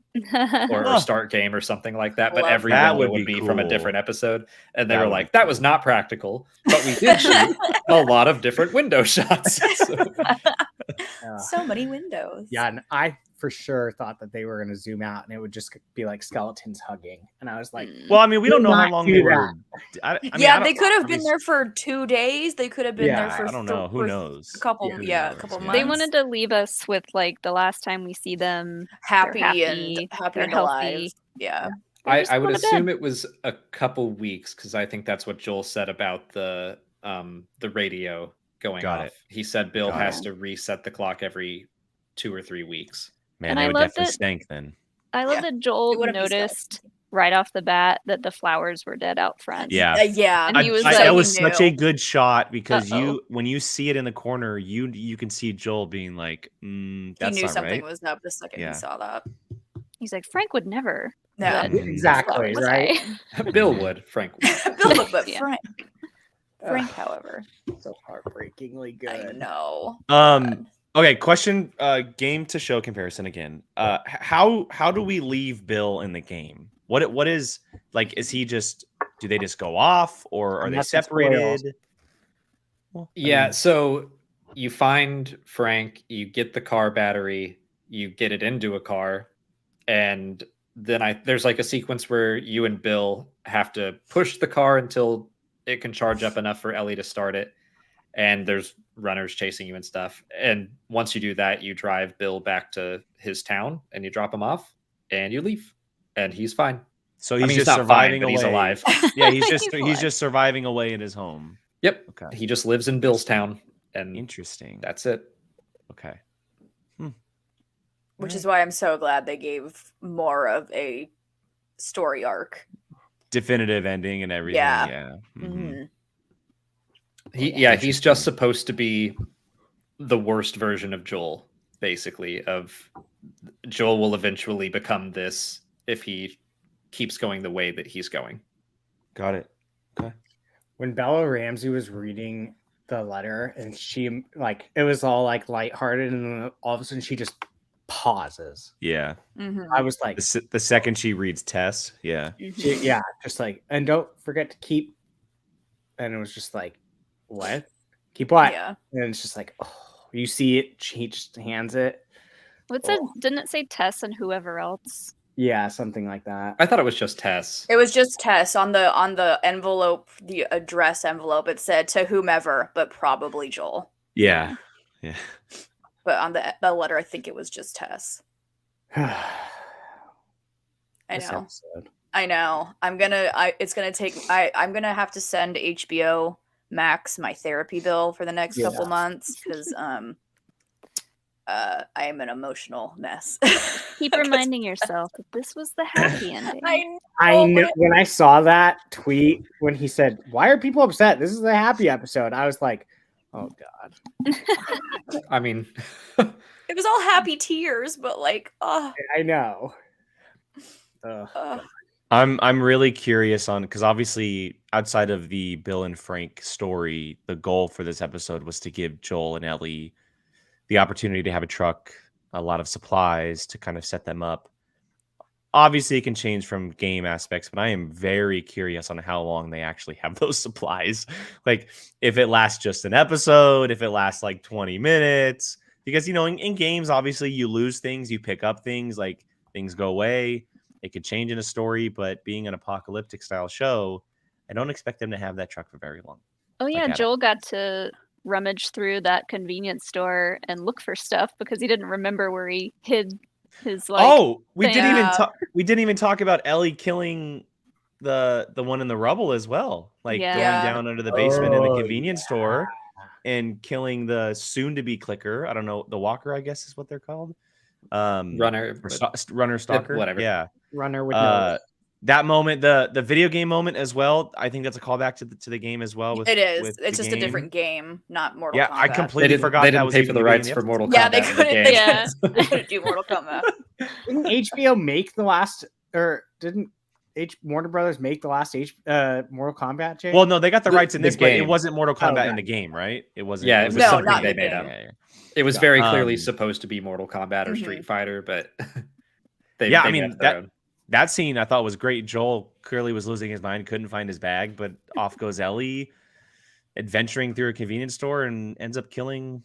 or Huh. start game or something like that. But Love every that. window That would would be be from a cool. different episode. And they That were would be like, that was not practical, but we did shoot a lot of different window shots. So- So many windows. Yeah, and I for sure thought that they were going to zoom out and it would just be like skeletons hugging, and I was like, Well, I mean, we Do don't know how not long do they that. were. I mean, Yeah, I don't- they could have been obviously- there for 2 days. They could have been Yeah, there for I don't know. Who for knows? a couple, Yeah, who yeah, a knows? couple Yeah. months. They wanted to leave us with like the last time we see them, happy, happy, and they're alive. healthy. Yeah. They're just I would going to assume bed. it was a couple weeks because I think that's what Joel said about the radio going Got off. it. He said Bill Got has to reset the clock every 2 or 3 weeks. Man, And they I would love definitely that- stank then. I love Yeah, that it Joel wouldn't be noticed right off the bat that the flowers were dead out front. Yeah. Yeah. And he was that like- was he such knew. a good shot because Uh-oh. when you see it in the corner, you can see Joel being like, He that's knew not something right. was up the second Yeah. he saw that. He's like, Frank would never. Yeah. let exactly, flowers right? die." Bill would, Frank would. Bill, but Yeah. Frank, however, So heartbreakingly I good. know. Okay, question, game to show comparison again. How do we leave Bill in the game? What is like? Is he just? Do they just go off, or are they Unless it's separated? Well, I Yeah, mean, so you find Frank, you get the car battery, you get it into a car, and then there's like a sequence where you and Bill have to push the car until it can charge up enough for Ellie to start it, and there's runners chasing you and stuff. And once you do that, you drive Bill back to his town and you drop him off and you leave, and he's fine. so I he's mean, just he's not fine, surviving but away. he's alive. Yeah, he's just He's he's alive. just surviving away in his home. Yep, Okay, he just lives in Bill's town, and interesting. that's it. Okay, Which is why I'm so glad they gave more of a story arc. definitive ending and everything. Yeah. Yeah. Mhm. Mhm. He's just supposed to be the worst version of Joel, basically. Of Joel will eventually become this if he keeps going the way that he's going. Got it. When Bella Ramsey was reading the letter and she like it was all like lighthearted, and then all of a sudden she just pauses. Yeah. Mhm. I was like, The second she reads Tess, yeah. yeah, just like, and don't forget to keep. And it was just like, what? Keep what? Yeah. And it's just like, oh, you see it. She just hands it. What said? Oh. Didn't it say Tess and whoever else? Yeah, something like that. I thought it was just Tess. It was just Tess on the envelope, the address envelope. It said to whomever, but probably Joel. Yeah. Yeah. But on the letter, I think it was just Tess. I This know. episode. I know. I'm gonna have to send HBO Max my therapy bill for the next couple Yeah. months because I am an emotional mess. Keep reminding yourself that this was the happy ending. I know. I knew but when I saw that tweet when he said, "Why are people upset? This is a happy episode." I was like, "Oh God." I mean, it was all happy tears, but like, I know. Ugh. I'm really curious on because obviously outside of the Bill and Frank story, the goal for this episode was to give Joel and Ellie the opportunity to have a truck, a lot of supplies to kind of set them up. obviously it can change from game aspects, but I am very curious on how long they actually have those supplies. Like if it lasts just an episode, if it lasts like 20 minutes, because in games, obviously you lose things, you pick up things, like things go away. It could change in a story, but being an apocalyptic style show, I don't expect them to have that truck for very long. Oh yeah, got it. Joel got to rummage through that convenience store and look for stuff because he didn't remember where he hid his we didn't even Yeah. talk. We didn't even talk about Ellie killing the one in the rubble as well, like Yeah. going Yeah. down under the basement in the Oh, convenience store and killing the soon-to-be clicker. I don't know, the walker, I guess is what they're called. Runner. or runner stalker, whatever. Yeah. Runner with That moment, the video game moment as well. I think that's a callback to the game as well. It is. with It's the just game. a different game, not Mortal Yeah, Kombat. I They completely didn't, forgot they that didn't was pay even for the beginning rights of for the Mortal Kombat. Yeah, they in the couldn't. game. They Yeah. couldn't do Mortal Kombat. Didn't HBO make the last, or didn't Warner Brothers make the last Mortal Kombat? Jay? Well, no, they got the The- rights in the this, but it game. wasn't Mortal Kombat in okay. the game, right? It wasn't. Yeah, it was No, something not they in the made game. up. Yeah. It was very clearly Um, supposed to be Mortal Kombat or Street Mhm. Fighter, but they Yeah, I they mean, made up their own. That scene I thought was great. Joel clearly was losing his mind, couldn't find his bag, but off goes Ellie, adventuring through a convenience store and ends up killing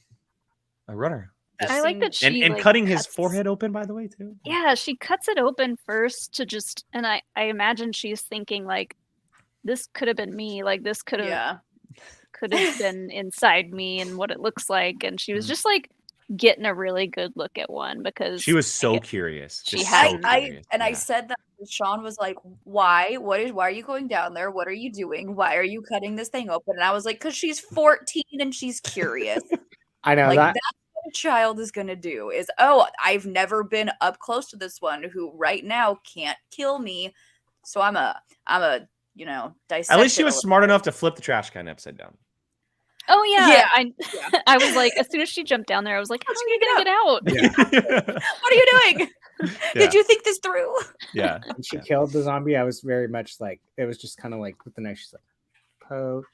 a runner That I like scene- that and she like, cutting his cuts- forehead open. By the way, too. Yeah, she cuts it open first to just, and I imagine she's thinking like, this could have been me. Like this could have Yeah. been inside me and what it looks like. And she was Mhm. just like getting a really good look at one because She was so get- curious. she just had so to I curious. and I Yeah. said that Sean was like, why? Why are you going down there? What are you doing? Why are you cutting this thing open? And I was like, because she's 14 and she's curious. I know Like that. that's what a child is gonna do is, oh, I've never been up close to this one who right now can't kill me. So I'm a dissect. At least she it a was little smart bit. enough to flip the trash can upside down. Oh yeah, Yeah, I yeah. I was like, as soon as she jumped down there, I was like, how How'd are you you get gonna get out? What are you doing? Yeah. Did you think this through? Yeah. When she killed the zombie, I was very much like, it was just kind of like with the knife, she's like, poke.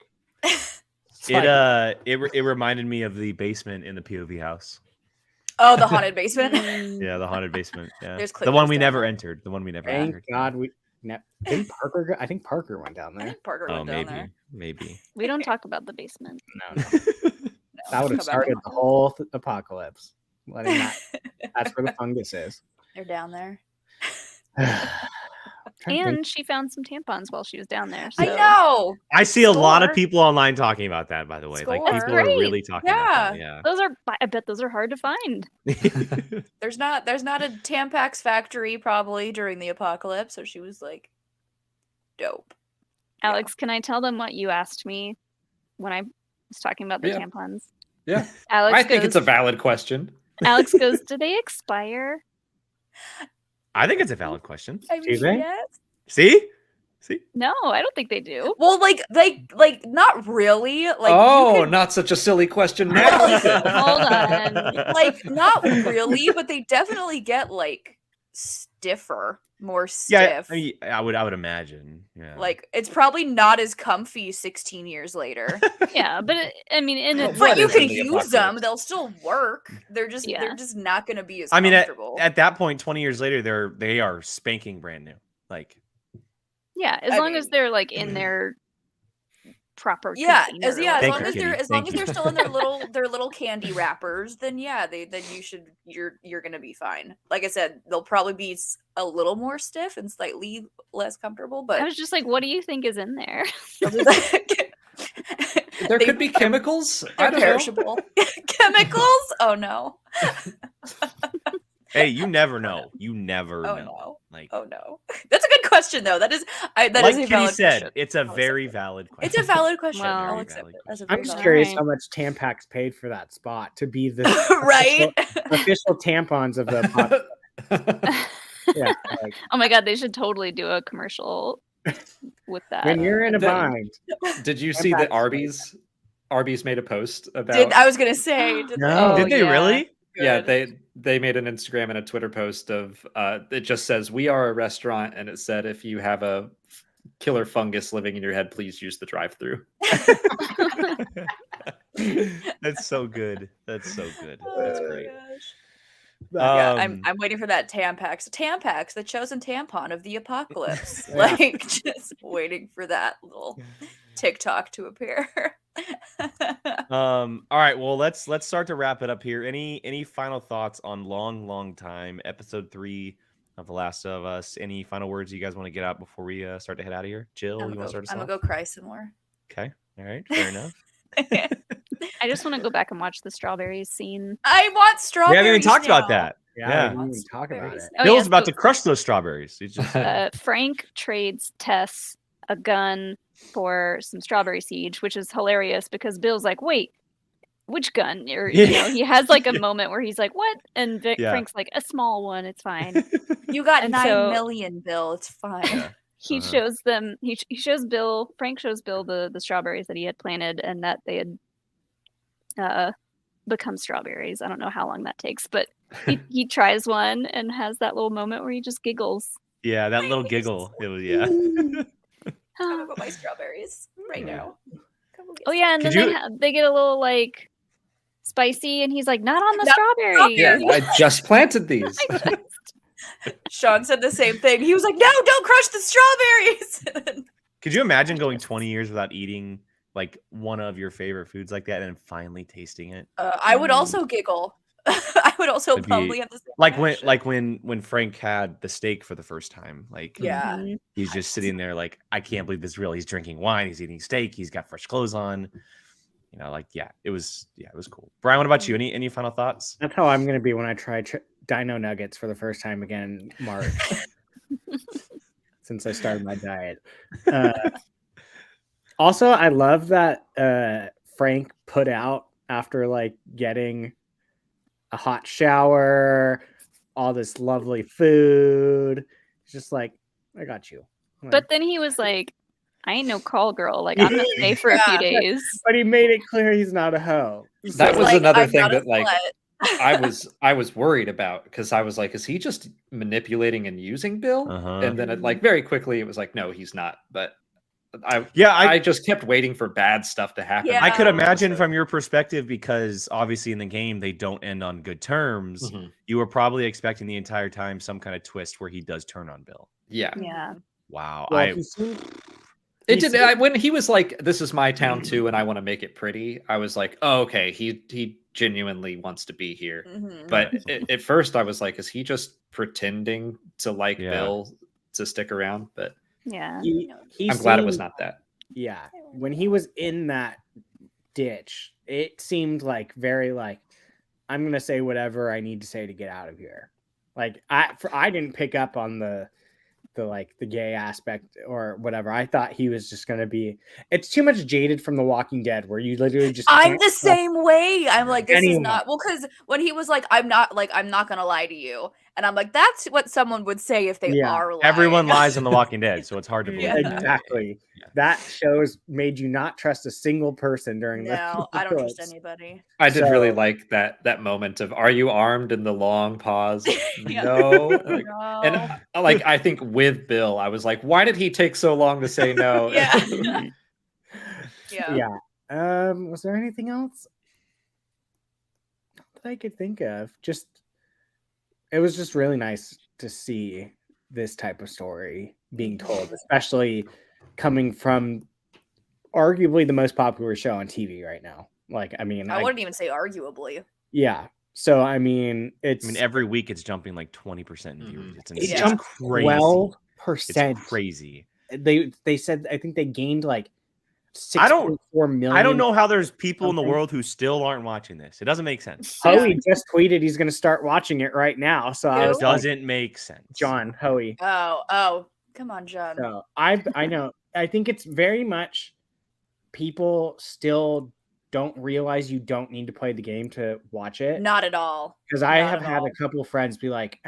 It's like, It reminded me of the basement in the POV house. Oh, the haunted basement. Mm, Yeah, the haunted basement. Yeah, There's the one clickers we down never there. entered. The one we never thank entered. God we. Didn't Parker go? I think Parker went down I there. think Parker Oh, went down maybe, there. maybe. we don't talk about the basement. No, No, that would have come back started in. the whole apocalypse. Letting that. That's where the fungus is. They're down there. Trying to think. And she found some tampons while she was down there. I so- know. I see a lot of Score. people online talking about that. By the way, like Score. people are Great. really talking about that. Those are, I bet those are hard to find. Yeah. There's not a Tampax factory probably during the apocalypse, so she was like, dope. Yeah. Alex, can I tell them what you asked me when I was talking about the Yeah. tampons? Yeah, Alex I think goes, it's a valid question. Alex goes, do they expire? I think it's a valid question. I Do they? yes. See. No, I don't think they do. Well, like not really. Like Oh, you could, not such a silly question now. Hold on. like not really, but they definitely get like stiffer, more Yeah, stiff. I mean, I would imagine. Yeah. Like it's probably not as comfy 16 years later. Yeah, but I mean, in But it, But What you is can in the use them; apocalypse? they'll still work. They're Yeah. just not going to be as I mean, comfortable. at that point, 20 years later, they are spanking brand new. Like, yeah, as I long as mean- they're like in their proper Yeah, container as or yeah, as Thank long you, as they're Kitty. as long Thank as you. they're still in their little candy wrappers, then yeah, you're gonna be fine. Like I said, they'll probably be a little more stiff and slightly less comfortable, but I was just like, what do you think is in there? There They- could be chemicals. I they're don't know. perishable chemicals. Oh no! hey, you never know. You never Oh know. no! Like, Oh no! That's a good question though. That is like a Kitty valid said, question. it's a I'll very accept it. valid question. It's a valid question. Well- I'll Very accept valid it. That's a I'm very just valid curious Alright. how much Tampax paid for that spot to be the right? official tampons of the podcast. Yeah, like, Oh my god, they should totally do a commercial with that. when you're in a Then- bind. Did you see Tampax. that Arby's made a post about? I was gonna say. Did No. Did they yeah. really? Yeah, Good. they made an Instagram and a Twitter post of it just says we are a restaurant, and it said if you have a killer fungus living in your head, please use the drive-through. That's so good. That's so good. Oh That's my great. gosh. Yeah, Um, I'm waiting for that Tampax. Tampax, the chosen tampon of the apocalypse. Yeah. Like just waiting for that little TikTok to appear. All right, well let's start to wrap it up here. Any final thoughts on long time episode 3 of The Last of Us? Any final words you guys want to get out before we start to head out of here? Jill, you want to start us I'm off? gonna go cry some more. Okay, all right, fair enough. I just want to go back and watch the strawberries scene. I want We strawberries. haven't even talked about now. that. Yeah, Yeah. we didn't even talk about Strawberries. it. Oh, Bill's yeah, about so, to crush those strawberries. He's just Frank trades Tess a gun for some strawberry seed, which is hilarious because Bill's like, "Wait, which gun?" Or he has like a moment where he's like, "What?" And Yeah. Frank's like, "A small one. It's fine." You got And 9 so- million, Bill. It's fine. Yeah. He Uh-huh. shows them. He shows Bill. Frank shows Bill the strawberries that he had planted and that they had become strawberries. I don't know how long that takes, but he tries one and has that little moment where he just giggles. Yeah, that little giggle. It was yeah. Come go buy strawberries right now. Come go get Oh yeah, and Could then you- they get a little like spicy, and he's like, "Not on the Not strawberries." Yeah, I just planted these. Sean said the same thing. He was like, "No, don't crush the strawberries." Could you imagine going 20 years without eating like one of your favorite foods like that and finally tasting it? I would also giggle. I would also It'd be probably have the same Like reaction. when Frank had the steak for the first time. Like Yeah. Mhm. he's just sitting there like, I can't believe this is real. He's drinking wine, he's eating steak, he's got fresh clothes on. It was cool. Brian, what about you? Any final thoughts? That's how I'm gonna be when I try Dino Nuggets for the first time again in March. Since I started my diet. Also, I love that Frank put out after like getting a hot shower, all this lovely food. He's just like, I got you. I'm like, But then he was like, "I ain't no call girl. Like I'm gonna stay for a few Yeah. days." but he made it clear he's not a hoe. That He's was like, another "I'm thing not a that like slut." I was worried about because I was like, is he just manipulating and using Bill? Uh-huh. And then it, like very quickly it was like, no, he's not. But I I just kept waiting for bad stuff to happen. Yeah. I could imagine So- from your perspective, because obviously in the game they don't end on good terms. Mhm. You were probably expecting the entire time some kind of twist where he does turn on Bill. Yeah. Yeah. Wow. Well, he seemed- It he did seemed- when he was like, "This is my town too, and I want to make it pretty." I was like, "Oh, okay, he genuinely wants to be here." Mhm. But at first, I was like, "Is he just pretending to like Yeah. Bill to stick around?" But Yeah. he I'm glad it was seemed- not that. Yeah, when he was in that ditch, it seemed like very like, I'm gonna say whatever I need to say to get out of here. Like I didn't pick up on the like the gay aspect or whatever. I thought he was just gonna be. It's too much jaded from The Walking Dead, where you literally just. I'm can't the trust same way. I'm like, this anyone. is not because when he was like, I'm not gonna lie to you, and I'm like, that's what someone would say if they Yeah. are lying. Everyone lies in The Walking Dead, so it's hard to believe Yeah. that. Exactly. Yeah. That shows made you not trust a single person during the. No, I don't trust apocalypse. anybody. I did really So- like that moment of "Are you armed?" and the long pause. Yeah. No. Like, No. and like I think with Bill, I was like, "Why did he take so long to say no?" Yeah. Yeah. Yeah. Was there anything else that I could think of? Just it was just really nice to see this type of story being told, especially coming from arguably the most popular show on TV right now. Like, I mean, I wouldn't even say arguably. yeah. So I mean, it's I mean, every week it's jumping like 20% in views. Mhm. It's it insane. Yeah. jumped crazy. 12%. It's crazy. They said I think they gained like I don't- 6.4 million. I don't know how there's people in the something. world who still aren't watching this. It doesn't make sense. Hoey just tweeted he's going to start watching it right now. So I Who? was It like, doesn't make sense. John Hoey. Oh, come on, John. So I know. I think it's very much people still don't realize you don't need to play the game to watch it. Not at all. Because I not have at had all. a couple friends be like,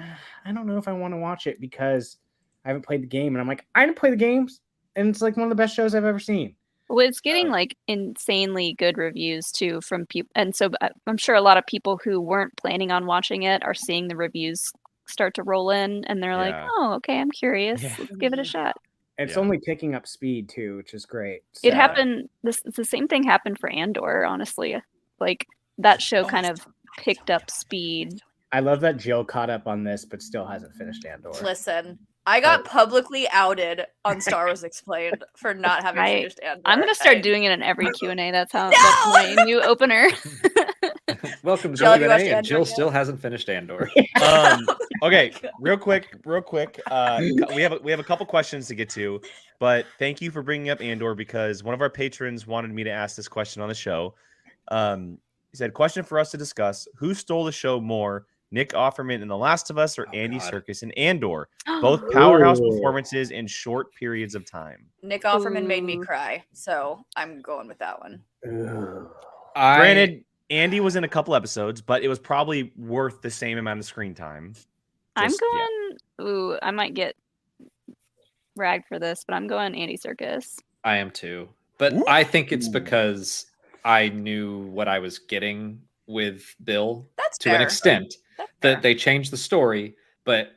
I don't know if I want to watch it because I haven't played the game. And I'm like, I didn't play the games. And it's like one of the best shows I've ever seen. Well, it's getting like insanely good reviews too from people, and so I'm sure a lot of people who weren't planning on watching it are seeing the reviews start to roll in, and they're like, Yeah. "Oh, okay, I'm curious. Yeah. Let's give it a shot." It's Yeah. only picking up speed too, which is great. It So- happened. The same thing happened for Andor. Honestly, like that show kind of picked up speed. I love that Jill caught up on this, but still hasn't finished Andor. Listen, I got publicly outed on Star Wars Explained for not having finished Andor. I'm gonna start doing it in every Q&A. That's that's my new opener. Welcome to Jill, have you watched Q&A, and Jill Andor yet? still hasn't finished Andor. Okay, real quick. We have a couple questions to get to, but thank you for bringing up Andor because one of our patrons wanted me to ask this question on the show. He said, "Question for us to discuss: Who stole the show more, Nick Offerman in The Last of Us or Andy Serkis in Andor? Both powerhouse Ooh. performances in short periods of time." Nick Offerman made me Ooh. cry, so I'm going with that one. Granted, Andy was in a couple episodes, but it was probably worth the same amount of screen time. I'm Just- yeah. going. Ooh, I might get ragged for this, but I'm going Andy Serkis. I am too. But I think it's because I knew what I was getting with Bill That's to fair. an extent. That's fair. That they changed the story, but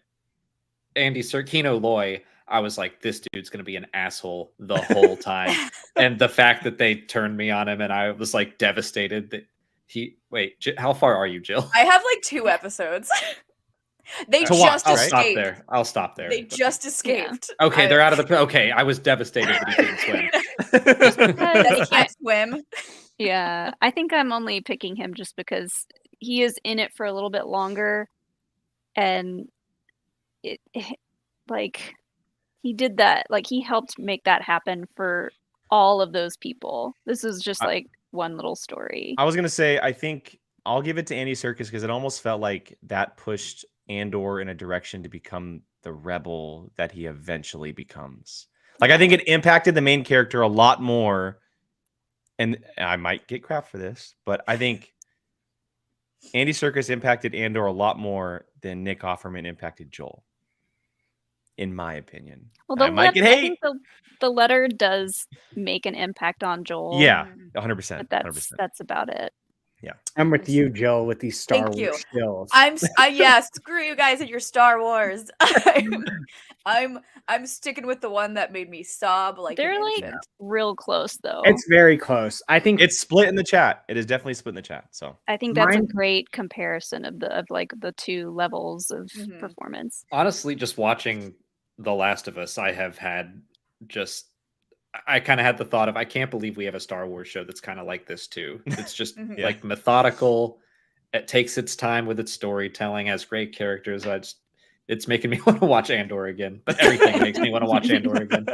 Andy Serkino Loy, I was like, this dude's gonna be an asshole the whole time. And the fact that they turned me on him, and I was like devastated that he. Wait, how far are you, Jill? I have like 2 episodes. They To watch, just I'll right? stop escaped. there. I'll stop there. They just escaped. Okay, they're out of the. Okay, I was devastated that he couldn't swim. That he can't swim. Yeah, I think I'm only picking him just because he is in it for a little bit longer, and like he did that, like he helped make that happen for all of those people. This is just like one little story. I was gonna say, I think I'll give it to Andy Serkis because it almost felt like that pushed Andor in a direction to become the rebel that he eventually becomes. Like, I think it impacted the main character a lot more. And I might get crap for this, but I think Andy Serkis impacted Andor a lot more than Nick Offerman impacted Joel, in my opinion. Well, I might get I hate. think the letter does make an impact on Joel. Yeah, 100%. but 100%. that's about it. I'm with you, Jill, with these Star Thank you. Wars skills. Yeah, screw you guys and your Star Wars. I'm sticking with the one that made me sob like They're an like infant. real close though. It's very close. I think It's split in the chat. It is definitely split in the chat. So I think that's a Mine- great comparison of like the 2 levels of Mhm. performance. Honestly, just watching The Last of Us, I have had just. I kind of had the thought of, I can't believe we have a Star Wars show that's kind of like this too. It's just Mhm. like methodical. It takes its time with its storytelling, has great characters. It's making me want to watch Andor again. But everything makes me want to watch Andor again.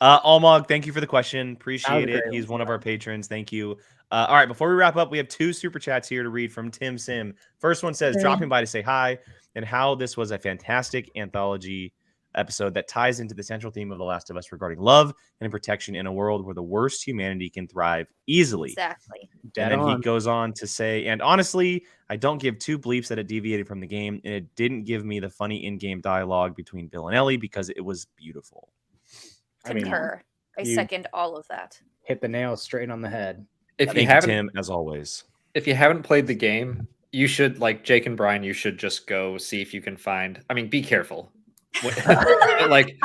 Almog, thank you for the question. Appreciate it. great. He's one of our patrons. Thank you. All right, before we wrap up, we have 2 super chats here to read from Tim Sim. First one says, dropping by to say hi and how this was a fantastic anthology episode that ties into the central theme of The Last of Us regarding love and protection in a world where the worst humanity can thrive easily. Exactly. dead And then on. he goes on to say, and honestly, I don't give 2 bleeps that it deviated from the game, and it didn't give me the funny in-game dialogue between Bill and Ellie because it was beautiful. I mean, Concur. I you- second all of that. hit the nail straight on the head. If you Thank you, haven't, Tim, as always. if you haven't played the game, you should, like Jake and Brian, you should just go see if you can find. I mean, be careful. Like,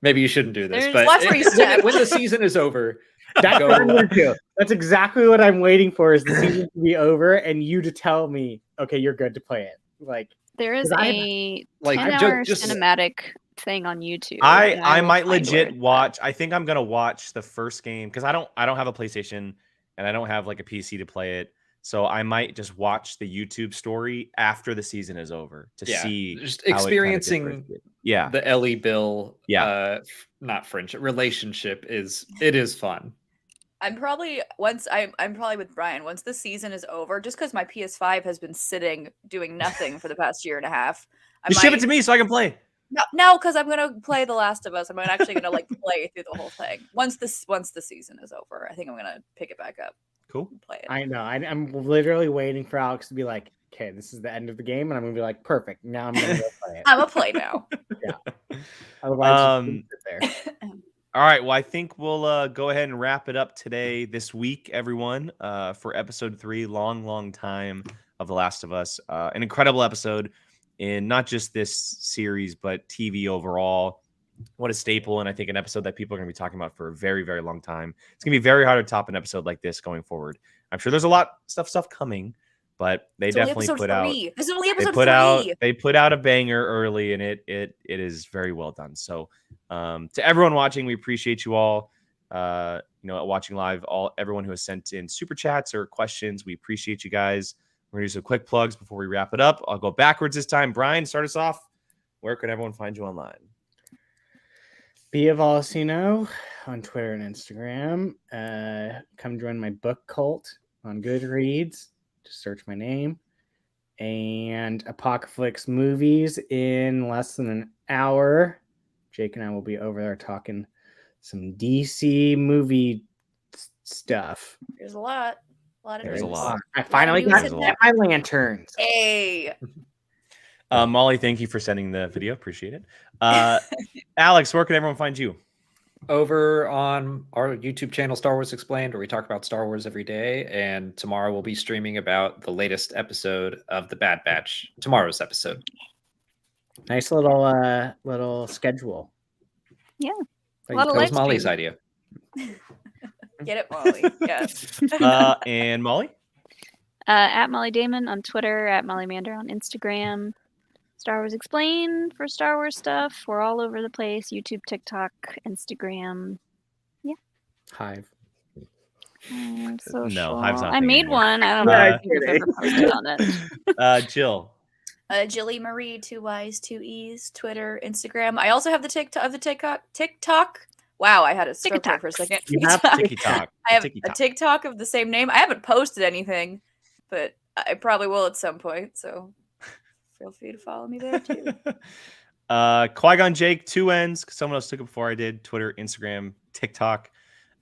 maybe you shouldn't do this, There's- but Watch where you step. when the season is over, That's Go- what I'm gonna do. That's exactly what I'm waiting for. Is the season to be over and you to tell me, okay, you're good to play it. Like, There is 'Cause I- a like, 10-hour just- cinematic thing on YouTube. I will might find where legit it's at. watch. I think I'm gonna watch the first game because I don't have a PlayStation and I don't have like a PC to play it. So I might just watch the YouTube story after the season is over to yeah, see just how it kinda experiencing differentiated. Yeah, the Ellie Bill, Yeah. not friendship, relationship is fun. I'm probably I'm probably with Brian. Once the season is over, just because my PS5 has been sitting doing nothing for the past year and a half. just ship it to me so I can play. No, because I'm gonna play The Last of Us. I'm actually gonna like play through the whole thing. Once the season is over, I think I'm gonna pick it back up Cool. and play it. I know. I'm literally waiting for Alex to be like, okay, this is the end of the game, and I'm gonna be like, perfect. Now I'm gonna go play it. I'm a play now. Otherwise, just sit there. All right. Well, I think we'll go ahead and wrap it up today, this week, everyone, for episode 3, long time of The Last of Us. An incredible episode in not just this series, but TV overall. What a staple, and I think an episode that people are going to be talking about for a very, very long time. It's going to be very hard to top an episode like this going forward. I'm sure there's a lot of stuff coming, but they It's only definitely episode put out. 3. This is only They episode put 3. out. They put out a banger early, and it is very well done. So, to everyone watching, we appreciate you all. Watching live, everyone who has sent in super chats or questions, we appreciate you guys. We're gonna do some quick plugs before we wrap it up. I'll go backwards this time. Brian, start us off. Where can everyone find you online? Bia Valsino on Twitter and Instagram. Come join my book cult on Goodreads. Just search my name. And Apocalypse Movies in less than an hour. Jake and I will be over there talking some DC movie stuff. There's a lot. Of There's a news. lot. I finally news got in to there. get my lanterns. Hey. Molly, thank you for sending the video. Appreciate it. Alex, where can everyone find you? Over on our YouTube channel, Star Wars Explained, where we talk about Star Wars every day. And tomorrow we'll be streaming about the latest episode of The Bad Batch. Tomorrow's episode. Nice little schedule. Yeah. That A lot you of That post- was Molly's stream. idea. Get it, Molly. Yes. And Molly? At Molly Damon on Twitter, at Molly Mander on Instagram. Star Wars Explained for Star Wars stuff. We're all over the place. YouTube, TikTok, Instagram. Hive. Social. Hive's not I thing made anymore. one. I don't Yeah, know. I'm I think I've kidding. ever posted on it. Jill. Jilly Marie, 2 Y's, 2 E's, Twitter, Instagram. I also have the TikTok. Wow, I had a stroke there for a second. You have TikTok. I have TikTok. a TikTok of the same name. I haven't posted anything, but I probably will at some point. So feel free to follow me there too. Qui-Gon Jake, 2 N's. Someone else took it before I did. Twitter, Instagram, TikTok.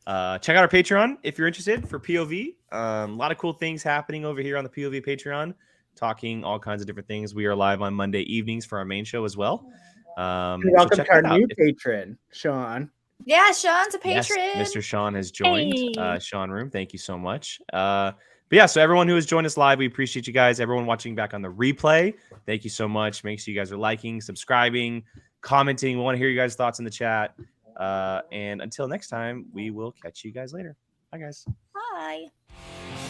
Check out our Patreon if you're interested for POV. A lot of cool things happening over here on the POV Patreon, talking all kinds of different things. We are live on Monday evenings for our main show as well. And So welcome check to our that out. new patron, Sean. Yeah, Sean's a Yes, patron. Mr. Sean has joined. Hey. Sean Room, thank you so much. But yeah, so everyone who has joined us live, we appreciate you guys. Everyone watching back on the replay, thank you so much. Make sure you guys are liking, subscribing, commenting. We want to hear you guys' thoughts in the chat. And until next time, we will catch you guys later. Bye, guys. Hi.